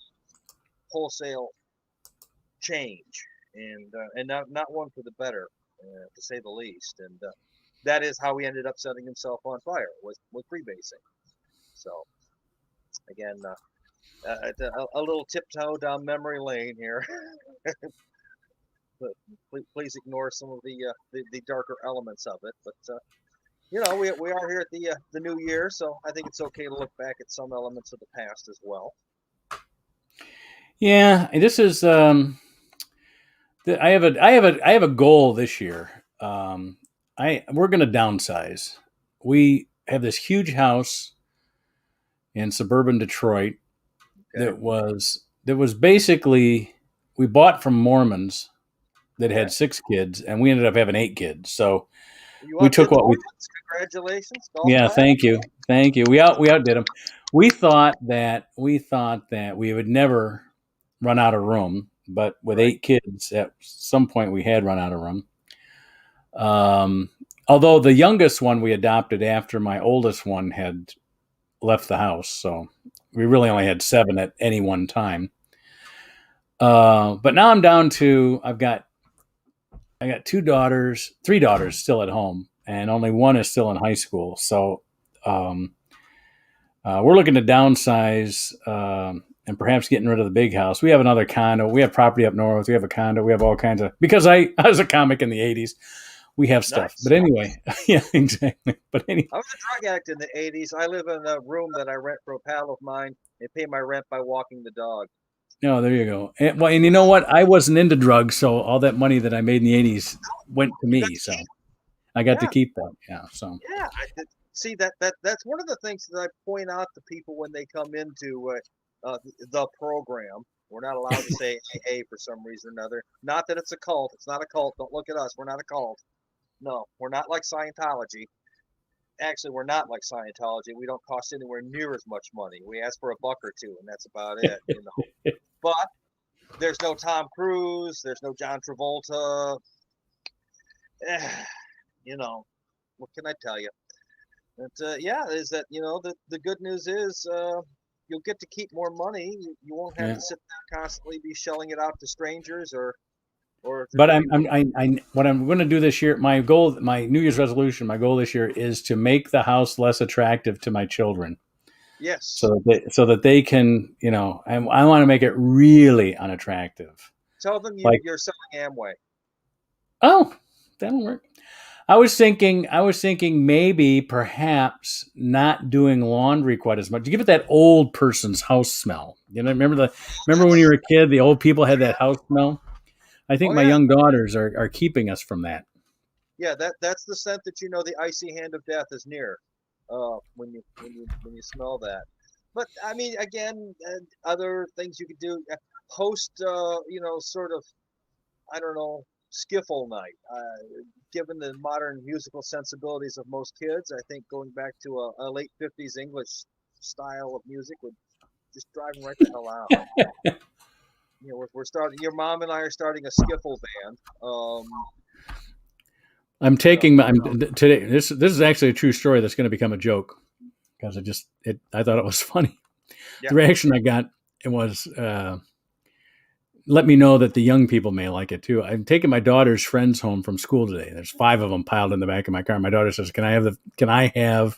wholesale change, and not one for the better, to say the least. And that is how he ended up setting himself on fire, was freebasing. So again, a little tiptoe down memory lane here. But please ignore some of the darker elements of it. But we are here at the new year, so I think it's okay to look back at some elements of the past as well. Yeah, this is. I have a goal this year. We're going to downsize. We have this huge house in suburban Detroit that was basically, we bought from Mormons that had 6 kids, and we ended up having 8 kids. So we took what we. Congratulations! Yeah, thank you. We outdid them. We thought that we would never run out of room, but with 8 kids, at some point we had run out of room. Although the youngest one we adopted after my oldest one had left the house. So we really only had 7 at any one time. But now I'm down to I got 3 daughters still at home, and only one is still in high school. So we're looking to downsize and perhaps getting rid of the big house. We have another condo. We have property up north. We have a condo. We have all kinds of, because I was a comic in the 80s. We have stuff. Nice. But anyway, yeah, exactly. But anyway. I was a drug addict in the 80s. I live in a room that I rent for a pal of mine and pay my rent by walking the dog. No, there you go. And you know what? I wasn't into drugs, so all that money that I made in the 80s went to me. So I got to keep that. Yeah. So. Yeah. See, that's one of the things that I point out to people when they come into the program. We're not allowed to say AA for some reason or another. Not that it's a cult. It's not a cult. Don't look at us. We're not a cult. No, we're not like Scientology. Actually, we're not like Scientology. We don't cost anywhere near as much money. We ask for $1 or $2, and that's about it. But there's no Tom Cruise. There's no John Travolta. What can I tell you? But is that the good news is you'll get to keep more money. You won't have to sit there constantly be shelling it out to strangers or. But what I'm going to do this year, my New Year's resolution, my goal this year is to make the house less attractive to my children. Yes. So that they can, I want to make it really unattractive. Tell them you're selling Amway. Oh, that'll work. I was thinking maybe perhaps not doing laundry quite as much. To give it that old person's house smell. Remember when you were a kid, the old people had that house smell? I think my young daughters are keeping us from that. Yeah, that's the scent that the icy hand of death is near, when you smell that. But I mean, again, other things you could do, host, sort of, I don't know, skiffle night. Given the modern musical sensibilities of most kids, I think going back to a late '50s English style of music would just drive them right the hell out. We're starting. Your mom and I are starting a skiffle band. I'm today. This is actually a true story that's going to become a joke because I thought it was funny. Yeah. The reaction I got was, let me know that the young people may like it too. I'm taking my daughter's friends home from school today. There's 5 of them piled in the back of my car. My daughter says, "Can I have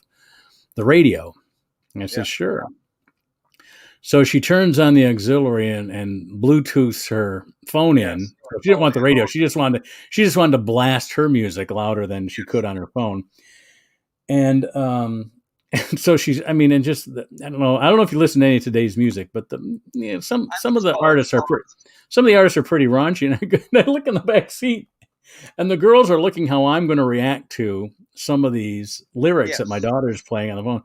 the radio?" And I said, "Sure." So she turns on the auxiliary and Bluetooths her phone in. She didn't want the radio. She just wanted to blast her music louder than she could on her phone. And so she's. I mean, and just I don't know if you listen to any of today's music, but some of the artists are pretty raunchy. And I look in the back seat, and the girls are looking how I'm going to react to some of these lyrics that my daughter's playing on the phone.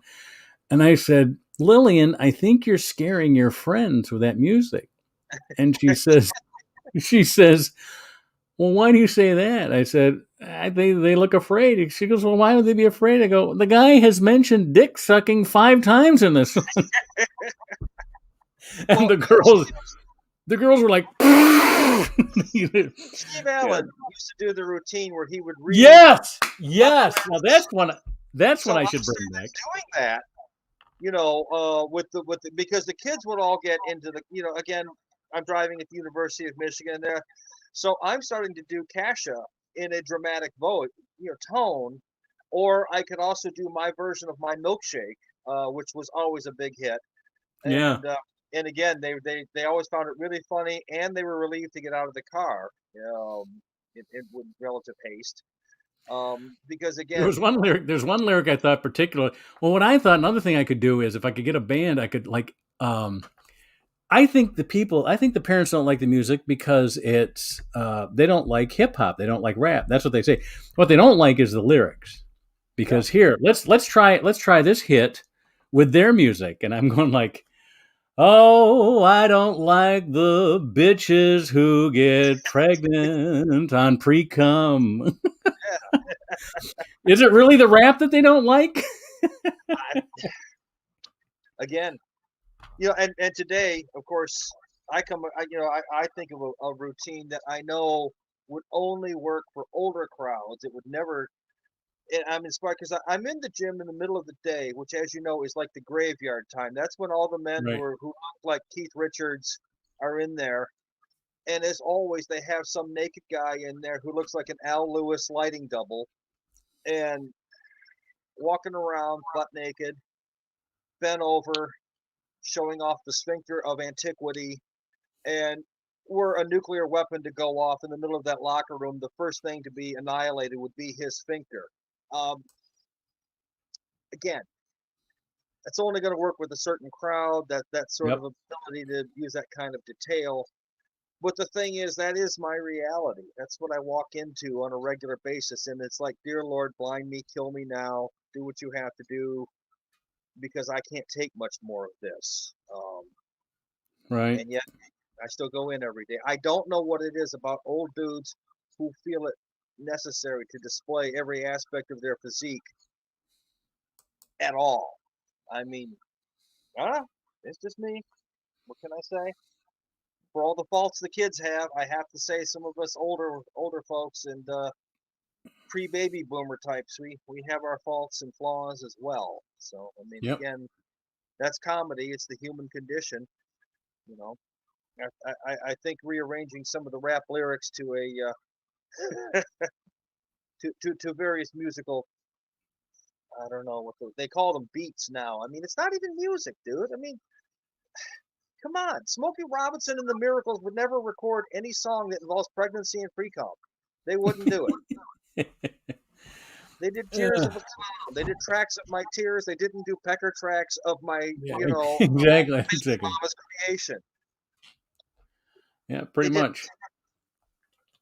And I said, "Lillian, I think you're scaring your friends with that music." And she says, "Well, why do you say that?" I said, they look afraid. She goes, "Well, why would they be afraid?" I go, "The guy has mentioned dick sucking 5 times in this one." And the girls were like, Steve Allen used to do the routine where he would read. Yes. Now that's one I should bring back. Doing that. Because the kids would all get into the, again, I'm driving at the University of Michigan there. So I'm starting to do Kasha in a dramatic tone, or I could also do my version of My Milkshake, which was always a big hit. And, and again, they always found it really funny, and they were relieved to get out of the car, with relative haste. Because again, there's one lyric I thought particularly. Well, what I thought, another thing I could do is if I could get a band, I could I think the parents don't like the music because it's they don't like hip hop, they don't like rap. That's what they say. What they don't like is the lyrics. Because here, let's try this hit with their music, and I'm going like, "Oh, I don't like the bitches who get pregnant on pre-cum." Is it really the rap that they don't like? Again, and today, of course, I think of a routine that I know would only work for older crowds. It would never and I'm inspired because I'm in the gym in the middle of the day, which, as you know, is like the graveyard time. That's when all the men Right. who look like Keith Richards are in there. And as always, they have some naked guy in there who looks like an Al Lewis lighting double, and walking around butt naked, bent over, showing off the sphincter of antiquity. And were a nuclear weapon to go off in the middle of that locker room, the first thing to be annihilated would be his sphincter. Um, Again, that's only going to work with a certain crowd, that sort Yep. of ability to use that kind of detail. But the thing is, that is my reality. That's what I walk into on a regular basis. And it's like, dear Lord, blind me, kill me now, do what you have to do, because I can't take much more of this. Right. And yet, I still go in every day. I don't know what it is about old dudes who feel it necessary to display every aspect of their physique at all. I mean, it's just me. What can I say? For all the faults the kids have, I have to say some of us older folks and pre-baby boomer types, we have our faults and flaws as well. So I mean, Yep. again, that's comedy. It's the human condition. You know, I think rearranging some of the rap lyrics to a to various musical, I don't know what they call them, beats now. I mean, it's not even music, dude. I mean, come on. Smokey Robinson and the Miracles would never record any song that involves pregnancy and free comp. They wouldn't do it. They did Tears of a Clown. They did Tracks of My Tears. They didn't do Pecker Tracks of My, Yeah, exactly. mama's creation. Yeah, They pretty did, much.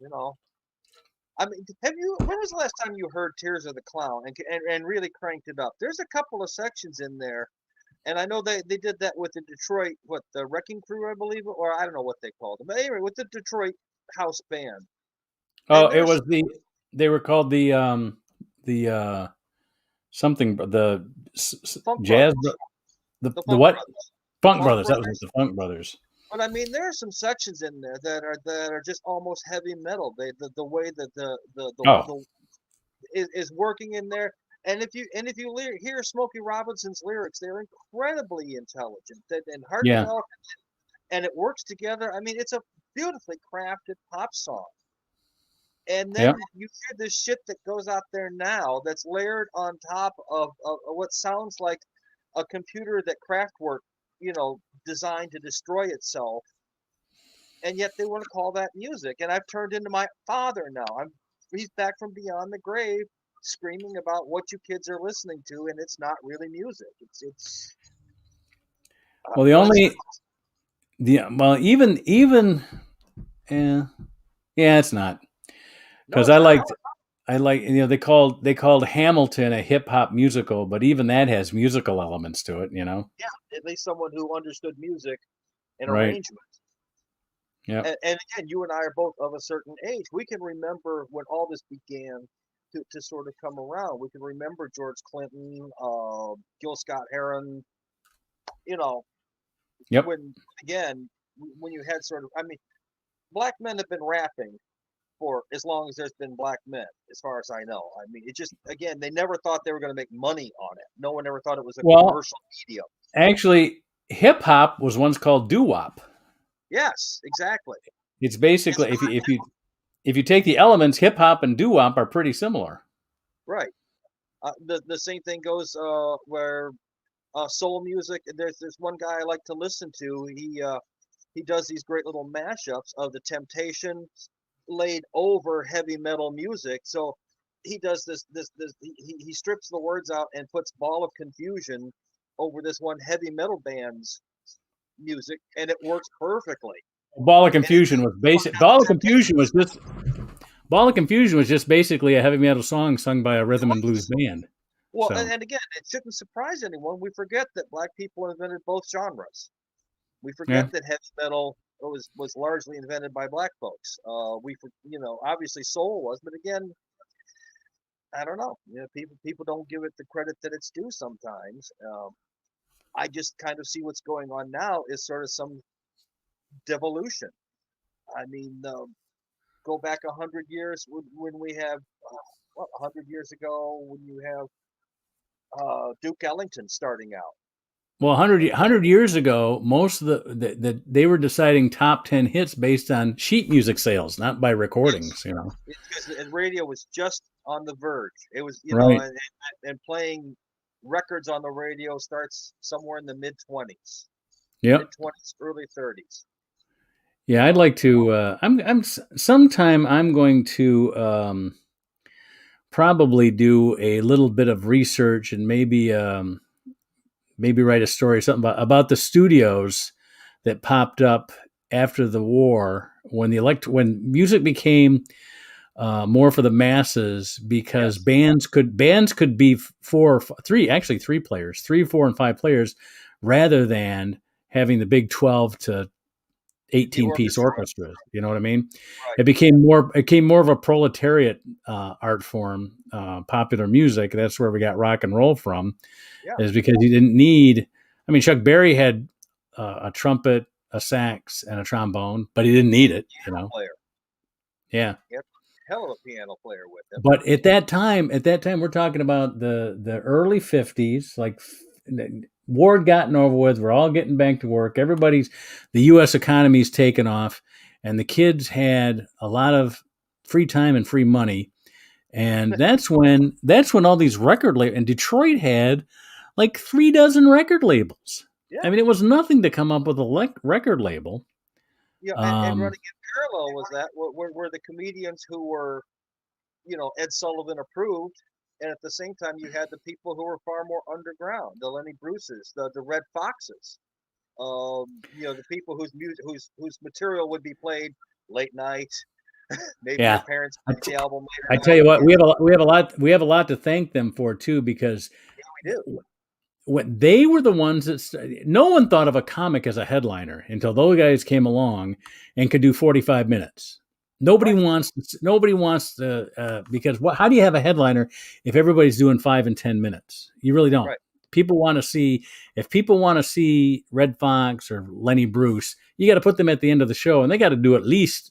you know. I mean, when was the last time you heard Tears of the Clown and really cranked it up? There's a couple of sections in there. And I know they did that with the Detroit, the Wrecking Crew, I believe, or I don't know what they called them. But anyway, with the Detroit house band. Oh, And it there's was they were called the something the Funk jazz Brothers. The the Funk what Brothers. The Funk Funk Brothers. That was it, Brothers. the Funk Brothers. But I mean, there are some sections in there that are just almost heavy metal. The way that Oh, the is working in there. And if you hear Smokey Robinson's lyrics, they're incredibly intelligent and yeah, heartfelt, and it works together. I mean, it's a beautifully crafted pop song. And yeah. then you hear this shit that goes out there now that's layered on top of what sounds like a computer that Kraftwerk, designed to destroy itself. And yet they want to call that music. And I've turned into my father now. He's back from beyond the grave, screaming about what you kids are listening to, and it's not really music. It's Well, the what is it? only the well even yeah yeah it's not No, because it's not. I like they called Hamilton a hip hop musical, but even that has musical elements to it. Yeah, at least someone who understood music and Right. arrangement. Yep. And again, you and I are both of a certain age. We can remember when all this began to sort of come around. We can remember George Clinton, Gil Scott Heron, you know, Yep. when, again, when you had sort of, I mean, black men have been rapping for as long as there's been black men, as far as I know. I mean, it just, again, they never thought they were going to make money on it. No one ever thought it was a Well, commercial medium. actually, hip hop was once called doo wop. Yes, exactly. It's basically if you take the elements, hip hop and doo wop are pretty similar. Right. The same thing goes where soul music. There's one guy I like to listen to. He does these great little mashups of the Temptations laid over heavy metal music. So he does this he strips the words out and puts Ball of Confusion over this one heavy metal band's music, and it works perfectly. Ball of And it's Confusion was basic. Ball of Confusion was just basically a heavy metal song sung by a rhythm and blues band. well, So and again, it shouldn't surprise anyone. We forget that black people invented both genres. We forget yeah, that heavy metal was largely invented by black folks. Obviously soul was, but again, I don't know. People don't give it the credit that it's due sometimes. I just kind of see what's going on now is sort of some devolution. I mean, go back 100 years when we have 100 years ago when you have Duke Ellington starting out. Well, 100 years ago, most of they were deciding top 10 hits based on sheet music sales, not by recordings. Because radio was just on the verge. It was, Right. and playing records on the radio starts somewhere in the mid 20s, Yep. mid 20s, early 30s. Yeah, I'd like to. Sometime I'm going to probably do a little bit of research and maybe write a story, something about the studios that popped up after the war when when music became more for the masses, because Yes. bands could be three players, 3, 4, and 5 players, rather than having the big 12 to 18-piece orchestras. You know what I mean? Right. It became more of a proletariat art form, popular music. That's where we got rock and roll from, Yeah. is because you didn't need. I mean, Chuck Berry had a trumpet, a sax, and a trombone, but he didn't need it. Player. Yeah. Yep. Hell of a piano player with him. But at that time, we're talking about the early 50s. Like, war had gotten over with. We're all getting back to work. The U.S. economy's taken off, and the kids had a lot of free time and free money. And that's when all these record labels, and Detroit had like 3 dozen record labels. Yeah. I mean, it was nothing to come up with a record label. Yeah, and running in parallel was that were the comedians who were, Ed Sullivan approved, and at the same time you had the people who were far more underground, the Lenny Bruces, the Red Foxes, the people whose material would be played late night. Maybe Yeah. your parents picked the album later. I tell you what, we have a lot to thank them for too, because we do. When they were the ones that no one thought of a comic as a headliner until those guys came along and could do 45 minutes. Nobody wants to, because how do you have a headliner if everybody's doing 5 and 10 minutes? You really don't. Right. People want to see Red Fox or Lenny Bruce, you got to put them at the end of the show, and they got to do at least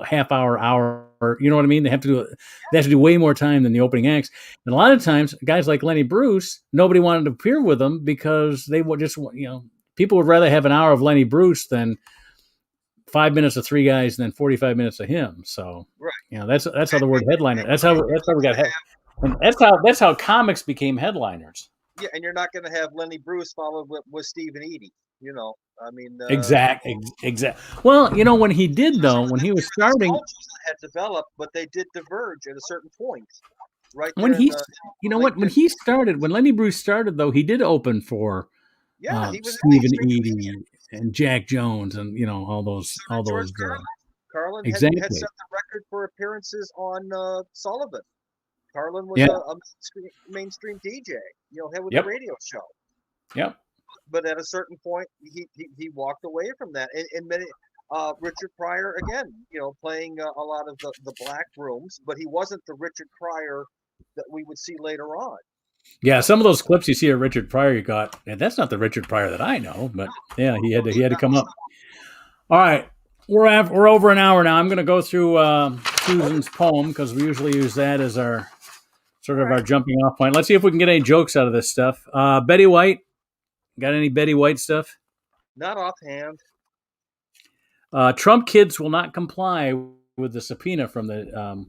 a half hour. You know what I mean? They have to do way more time than the opening acts. And a lot of times, guys like Lenny Bruce, nobody wanted to appear with them because they would just, people would rather have an hour of Lenny Bruce than 5 minutes of 3 guys and then 45 minutes of him. So, that's how the word headliner. That's how we got. And that's how comics became headliners. Yeah, and you're not going to have Lenny Bruce followed with Steve and Edie. I mean, exact. Well, when he did though, when he was starting, had developed, but they did diverge at a certain point. Right. When when Lenny Bruce started though, he did open for Steve and Edie and Jack Jones and all those. Carlin exactly. had set the record for appearances on Sullivan. Carlin was a mainstream DJ, head with a radio show. Yep. But at a certain point, he walked away from that. And many, Richard Pryor, again, playing a lot of the black rooms, but he wasn't the Richard Pryor that we would see later on. Yeah, some of those clips you see of Richard Pryor, you got, and that's not the Richard Pryor that I know, but yeah, he had to come up. All right, we're over an hour now. I'm going to go through Susan's poem because we usually use that as our sort of our jumping off point. Let's see if we can get any jokes out of this stuff. Betty White. Got any Betty White stuff? Not offhand. Trump kids will not comply with the subpoena from the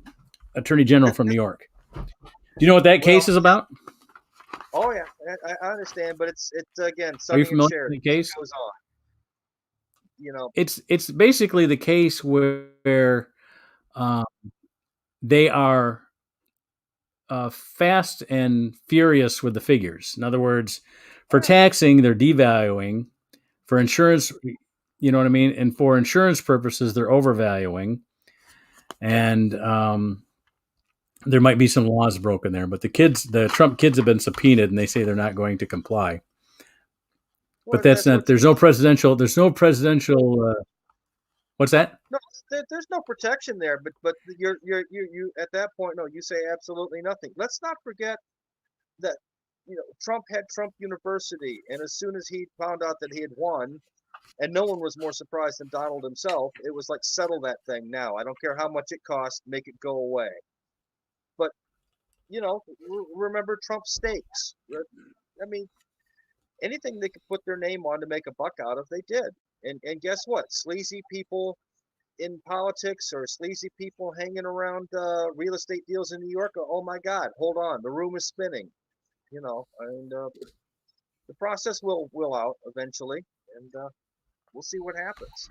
Attorney General from New York. Do you know what that case is about? Oh yeah, I understand, but it's again. Are you familiar with the case? Goes on. It's basically the case where they are fast and furious with the figures. In other words, for taxing, they're devaluing. For insurance, you know what I mean? And for insurance purposes, they're overvaluing. And there might be some laws broken there. But the Trump kids have been subpoenaed, and they say they're not going to comply. But that's not. There's no presidential. What's that? No, there's no protection there. But you at that point, no, you say absolutely nothing. Let's not forget that. Trump had Trump University, and as soon as he found out that he had won, and no one was more surprised than Donald himself, it was like, settle that thing now. I don't care how much it costs, make it go away. remember Trump steaks. I mean, anything they could put their name on to make a buck out of, they did. And guess what? Sleazy people in politics or sleazy people hanging around real estate deals in New York. Oh my God, hold on, the room is spinning. And the process will out eventually, and we'll see what happens.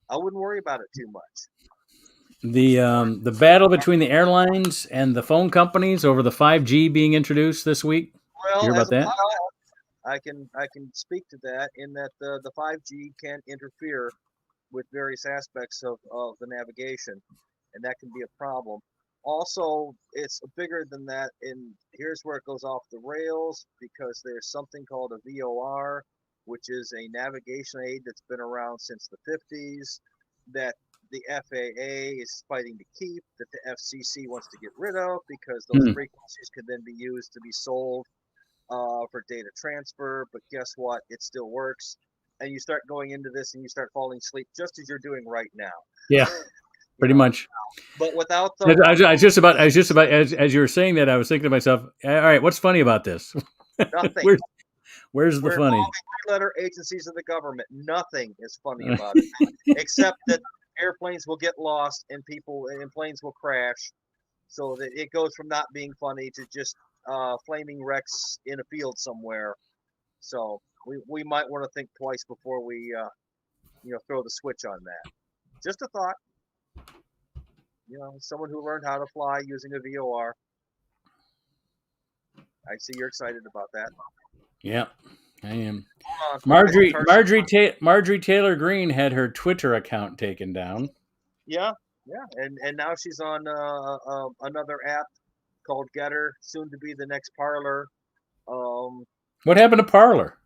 I wouldn't worry about it too much. The battle between the airlines and the phone companies over the 5G being introduced this week. Well, you hear about that? I can speak to that in that the 5G can interfere with various aspects of the navigation, and that can be a problem. Also, it's bigger than that, and here's where it goes off the rails, because there's something called a VOR, which is a navigation aid that's been around since the 50s, that the FAA is fighting to keep, that the FCC wants to get rid of, because those frequencies could then be used to be sold for data transfer. But guess what? It still works. And you start going into this and you start falling asleep just as you're doing right now. Yeah, pretty much. But without I was just about as you were saying that, I was thinking to myself, all right, what's funny about this? Nothing. Where's the funny? Three-letter agencies of the government. Nothing is funny about it, except that airplanes will get lost and planes will crash. So that it goes from not being funny to just flaming wrecks in a field somewhere. So we might want to think twice before we throw the switch on that. Just a thought. Someone who learned how to fly using a VOR. I see you're excited about that. Yeah, I am. Marjorie Taylor Greene had her Twitter account taken down. Yeah, and now she's on another app called Getter, soon to be the next Parler. What happened to Parler?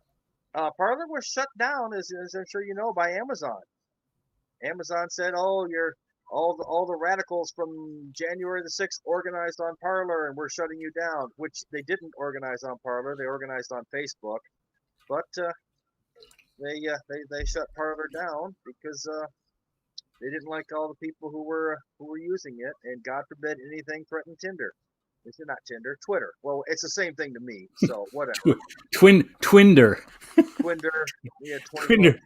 Parler was shut down, as I'm sure you know, by Amazon. Amazon said, "Oh, all the radicals from January the 6th organized on Parler, and we're shutting you down," which they didn't organize on Parler. They organized on Facebook. But they shut Parler down because they didn't like all the people who were using it, and God forbid anything threatened Tinder. It's not Tinder, Twitter. Well, it's the same thing to me, so whatever. Twinder. Yeah, Twinder.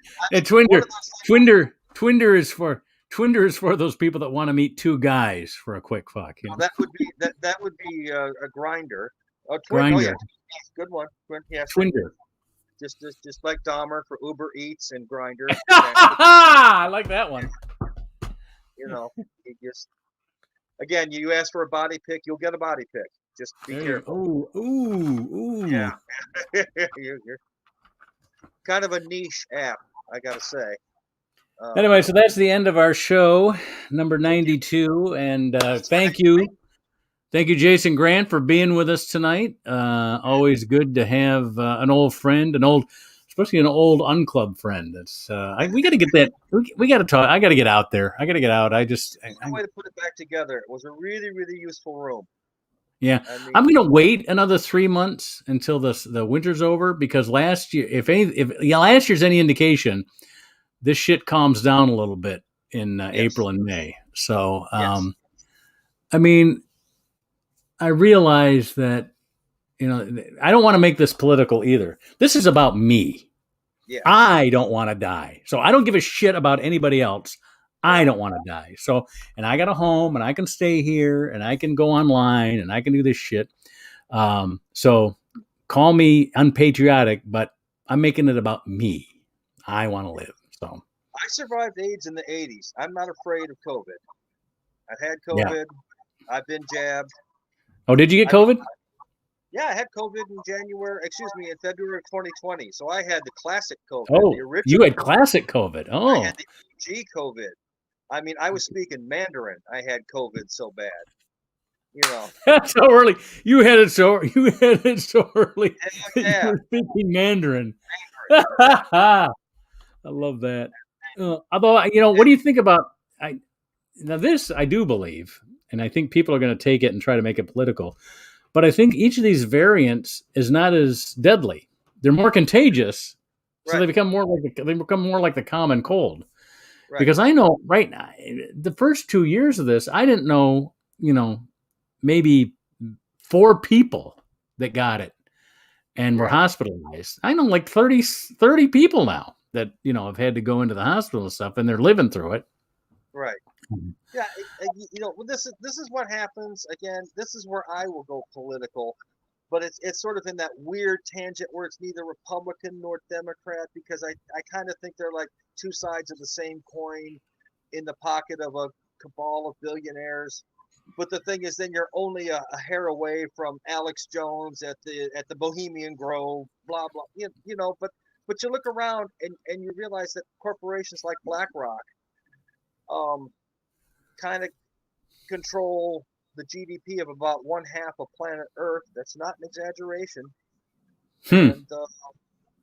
Twinder is for those people that want to meet two guys for a quick fuck. That would be a grinder. Grinder. Oh, yeah. Good one. Yeah, Twinder. Just like Dahmer for Uber Eats and Grinder. I like that one. Again, you ask for a body pic, you'll get a body pic. Just be careful. Ooh. Yeah. You're kind of a niche app, I gotta say. Anyway, so that's the end of our show, number 92, and thank you, Jason Grant, for being with us tonight. Always good to have an old friend, especially an old unclub friend. That's we got to get that. We got to talk. I got to get out there. I got to get out. Way to put it back together. It was a really, really useful room. Yeah, I'm going to wait another 3 months until the winter's over, because last year, if last year's any indication, this shit calms down a little bit in April and May. So, I mean, I realize that, I don't want to make this political either. This is about me. Yeah. I don't want to die. So I don't give a shit about anybody else. I don't want to die. So, and I got a home and I can stay here and I can go online and I can do this shit. So call me unpatriotic, but I'm making it about me. I want to live. So I survived AIDS in the 80s. I'm not afraid of COVID. I've had COVID. Yeah. I've been jabbed. Oh, did you get COVID? Yeah, I had COVID in February of 2020. So I had the classic COVID. Oh, the original you had classic COVID. Oh. I had the OG COVID. I mean, I was speaking Mandarin. I had COVID so bad. That's so early. You had it so early. Yeah. You were speaking Mandarin. I love that. Although, what do you think about this? I do believe, and I think people are going to take it and try to make it political. But I think each of these variants is not as deadly. They're more contagious, so they become more like the common cold. Right. Because I know right now, the first 2 years of this, I didn't know, maybe 4 people that got it and were Right. hospitalized. I know like 30 people now that, have had to go into the hospital and stuff, and they're living through it. Right. Yeah, well, this is what happens. Again, this is where I will go political, but it's sort of in that weird tangent where it's neither Republican nor Democrat, because I kind of think they're like two sides of the same coin in the pocket of a cabal of billionaires. But the thing is, then you're only a hair away from Alex Jones at the Bohemian Grove, blah blah. But you look around and you realize that corporations like BlackRock, um, kind of control the GDP of about one half of planet Earth. That's not an exaggeration, Hmm. and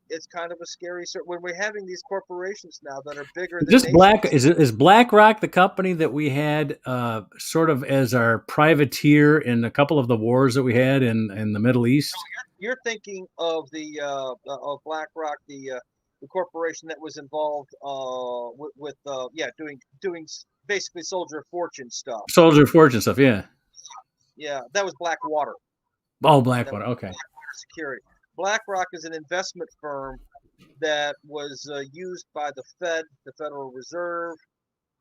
it's kind of a scary. When we're having these corporations now that are bigger than Just Black nations. is BlackRock the company that we had sort of as our privateer in a couple of the wars that we had in the Middle East? You're thinking of the of BlackRock, the corporation that was involved with doing basically Soldier of Fortune stuff. Soldier of Fortune stuff, yeah. Yeah, that was Blackwater. Oh, That was Blackwater, okay. Blackwater Security. BlackRock is an investment firm that was used by the Fed, the Federal Reserve,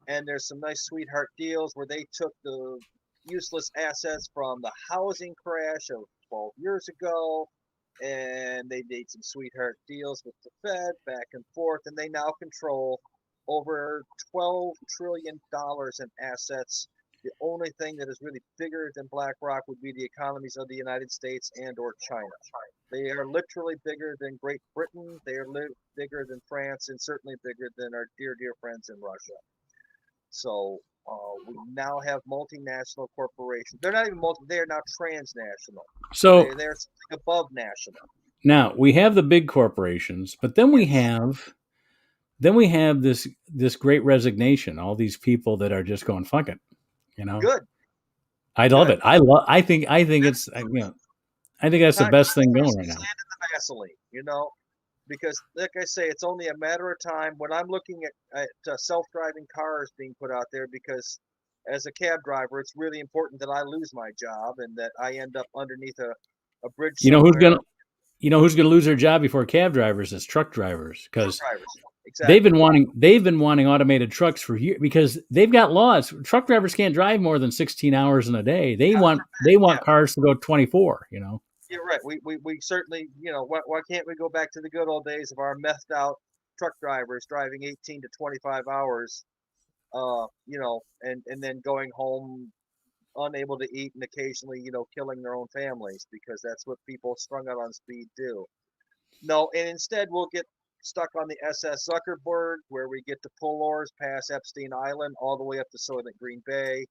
and there's some nice sweetheart deals where they took the useless assets from the housing crash of 12 years ago, and they made some sweetheart deals with the Fed back and forth, and they now control over $12 trillion in assets. The only thing that is really bigger than BlackRock would be the economies of the United States and or China. They are literally bigger than Great Britain. They are bigger than France, and certainly bigger than our dear, dear friends in Russia. So we now have multinational corporations. They're not even they are now transnational. So They're something above national. now we have the big corporations, but then we have this great resignation. All these people that are just going fuck it, Good. I love it. I think it's I think that's the best thing going right now. Sand in the Vaseline, because like I say, it's only a matter of time when I'm looking at self-driving cars being put out there, because as a cab driver, it's really important that I lose my job and that I end up underneath a bridge somewhere. Who's gonna lose their job before cab drivers is truck drivers, because exactly. they've been wanting automated trucks for years, because they've got laws. Truck drivers can't drive more than 16 hours in a day. They want cars to go 24. You're right. We certainly, why can't we go back to the good old days of our methed out truck drivers driving 18 to 25 hours, and then going home unable to eat and occasionally, killing their own families, because that's what people strung out on speed do. No, and instead we'll get stuck on the SS Zuckerberg, where we get to pull oars past Epstein Island all the way up to Soylent Green Bay.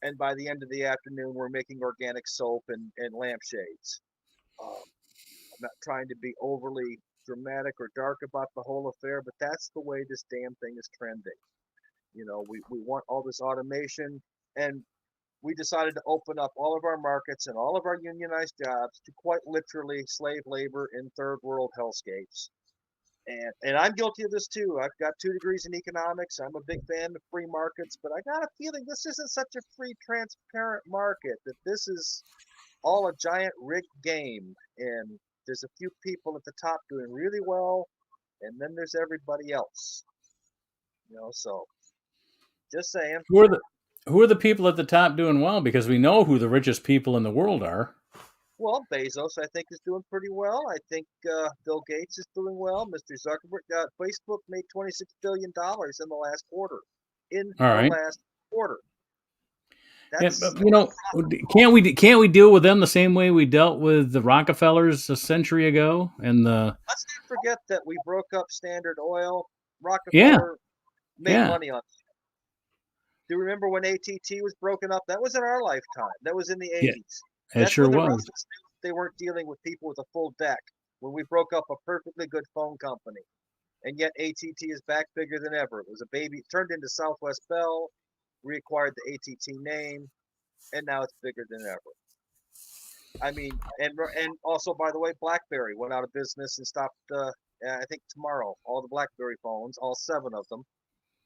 And by the end of the afternoon, we're making organic soap and lampshades. I'm not trying to be overly dramatic or dark about the whole affair, but that's the way this damn thing is trending. We want all this automation, and we decided to open up all of our markets and all of our unionized jobs to quite literally slave labor in third world hellscapes. And I'm guilty of this too. I've got 2 degrees in economics. I'm a big fan of free markets, but I got a feeling this isn't such a free, transparent market, that this is all a giant rigged game. And there's a few people at the top doing really well, and then there's everybody else. So just saying. Who are the people at the top doing well? Because we know who the richest people in the world are. Well, Bezos, I think, is doing pretty well. I think Bill Gates is doing well. Mr. Zuckerberg, Facebook made $26 billion in the last quarter. Last quarter. That's, can't we deal with them the same way we dealt with the Rockefellers a century ago? And let's not forget that we broke up Standard Oil. Rockefeller made money on it. Do you remember when AT&T was broken up? That was in our lifetime. That was in the 80s. It sure was. They weren't dealing with people with a full deck when we broke up a perfectly good phone company. And yet AT&T is back bigger than ever. It was a baby, turned into Southwest Bell, reacquired the AT&T name, and now it's bigger than ever. I mean, and also, by the way, BlackBerry went out of business and stopped, I think tomorrow, all the BlackBerry phones, all 7 of them.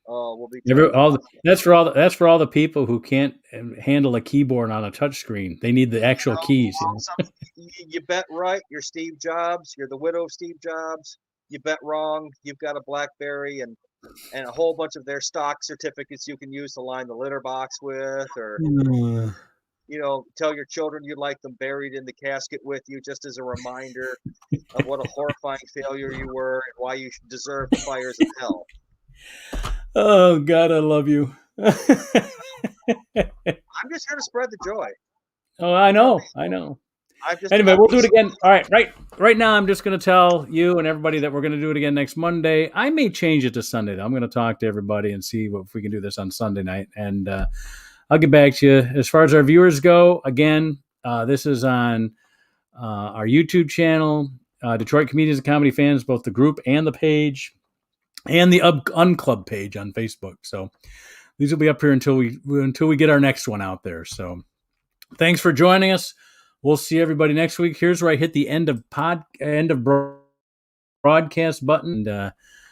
will be turned on. That's for all the people who can't handle a keyboard on a touchscreen. They need the actual keys. You bet right. You're Steve Jobs. You're the widow of Steve Jobs. You bet wrong. You've got a BlackBerry and a whole bunch of their stock certificates you can use to line the litter box with, or tell your children you'd like them buried in the casket with you, just as a reminder of what a horrifying failure you were and why you deserve the fires of hell. Oh God, I love you. I'm just here to spread the joy. Oh, I know. Anyway, we'll do it again. All right. Right now, I'm just going to tell you and everybody that we're going to do it again next Monday. I may change it to Sunday, though. I'm going to talk to everybody and see if we can do this on Sunday night. And I'll get back to you. As far as our viewers go, again, this is on our YouTube channel, Detroit Comedians and Comedy Fans, both the group and the page, and the Unclub page on Facebook. So these will be up here until we get our next one out there. So thanks for joining us. We'll see everybody next week. Here's where I hit the end of broadcast button. And,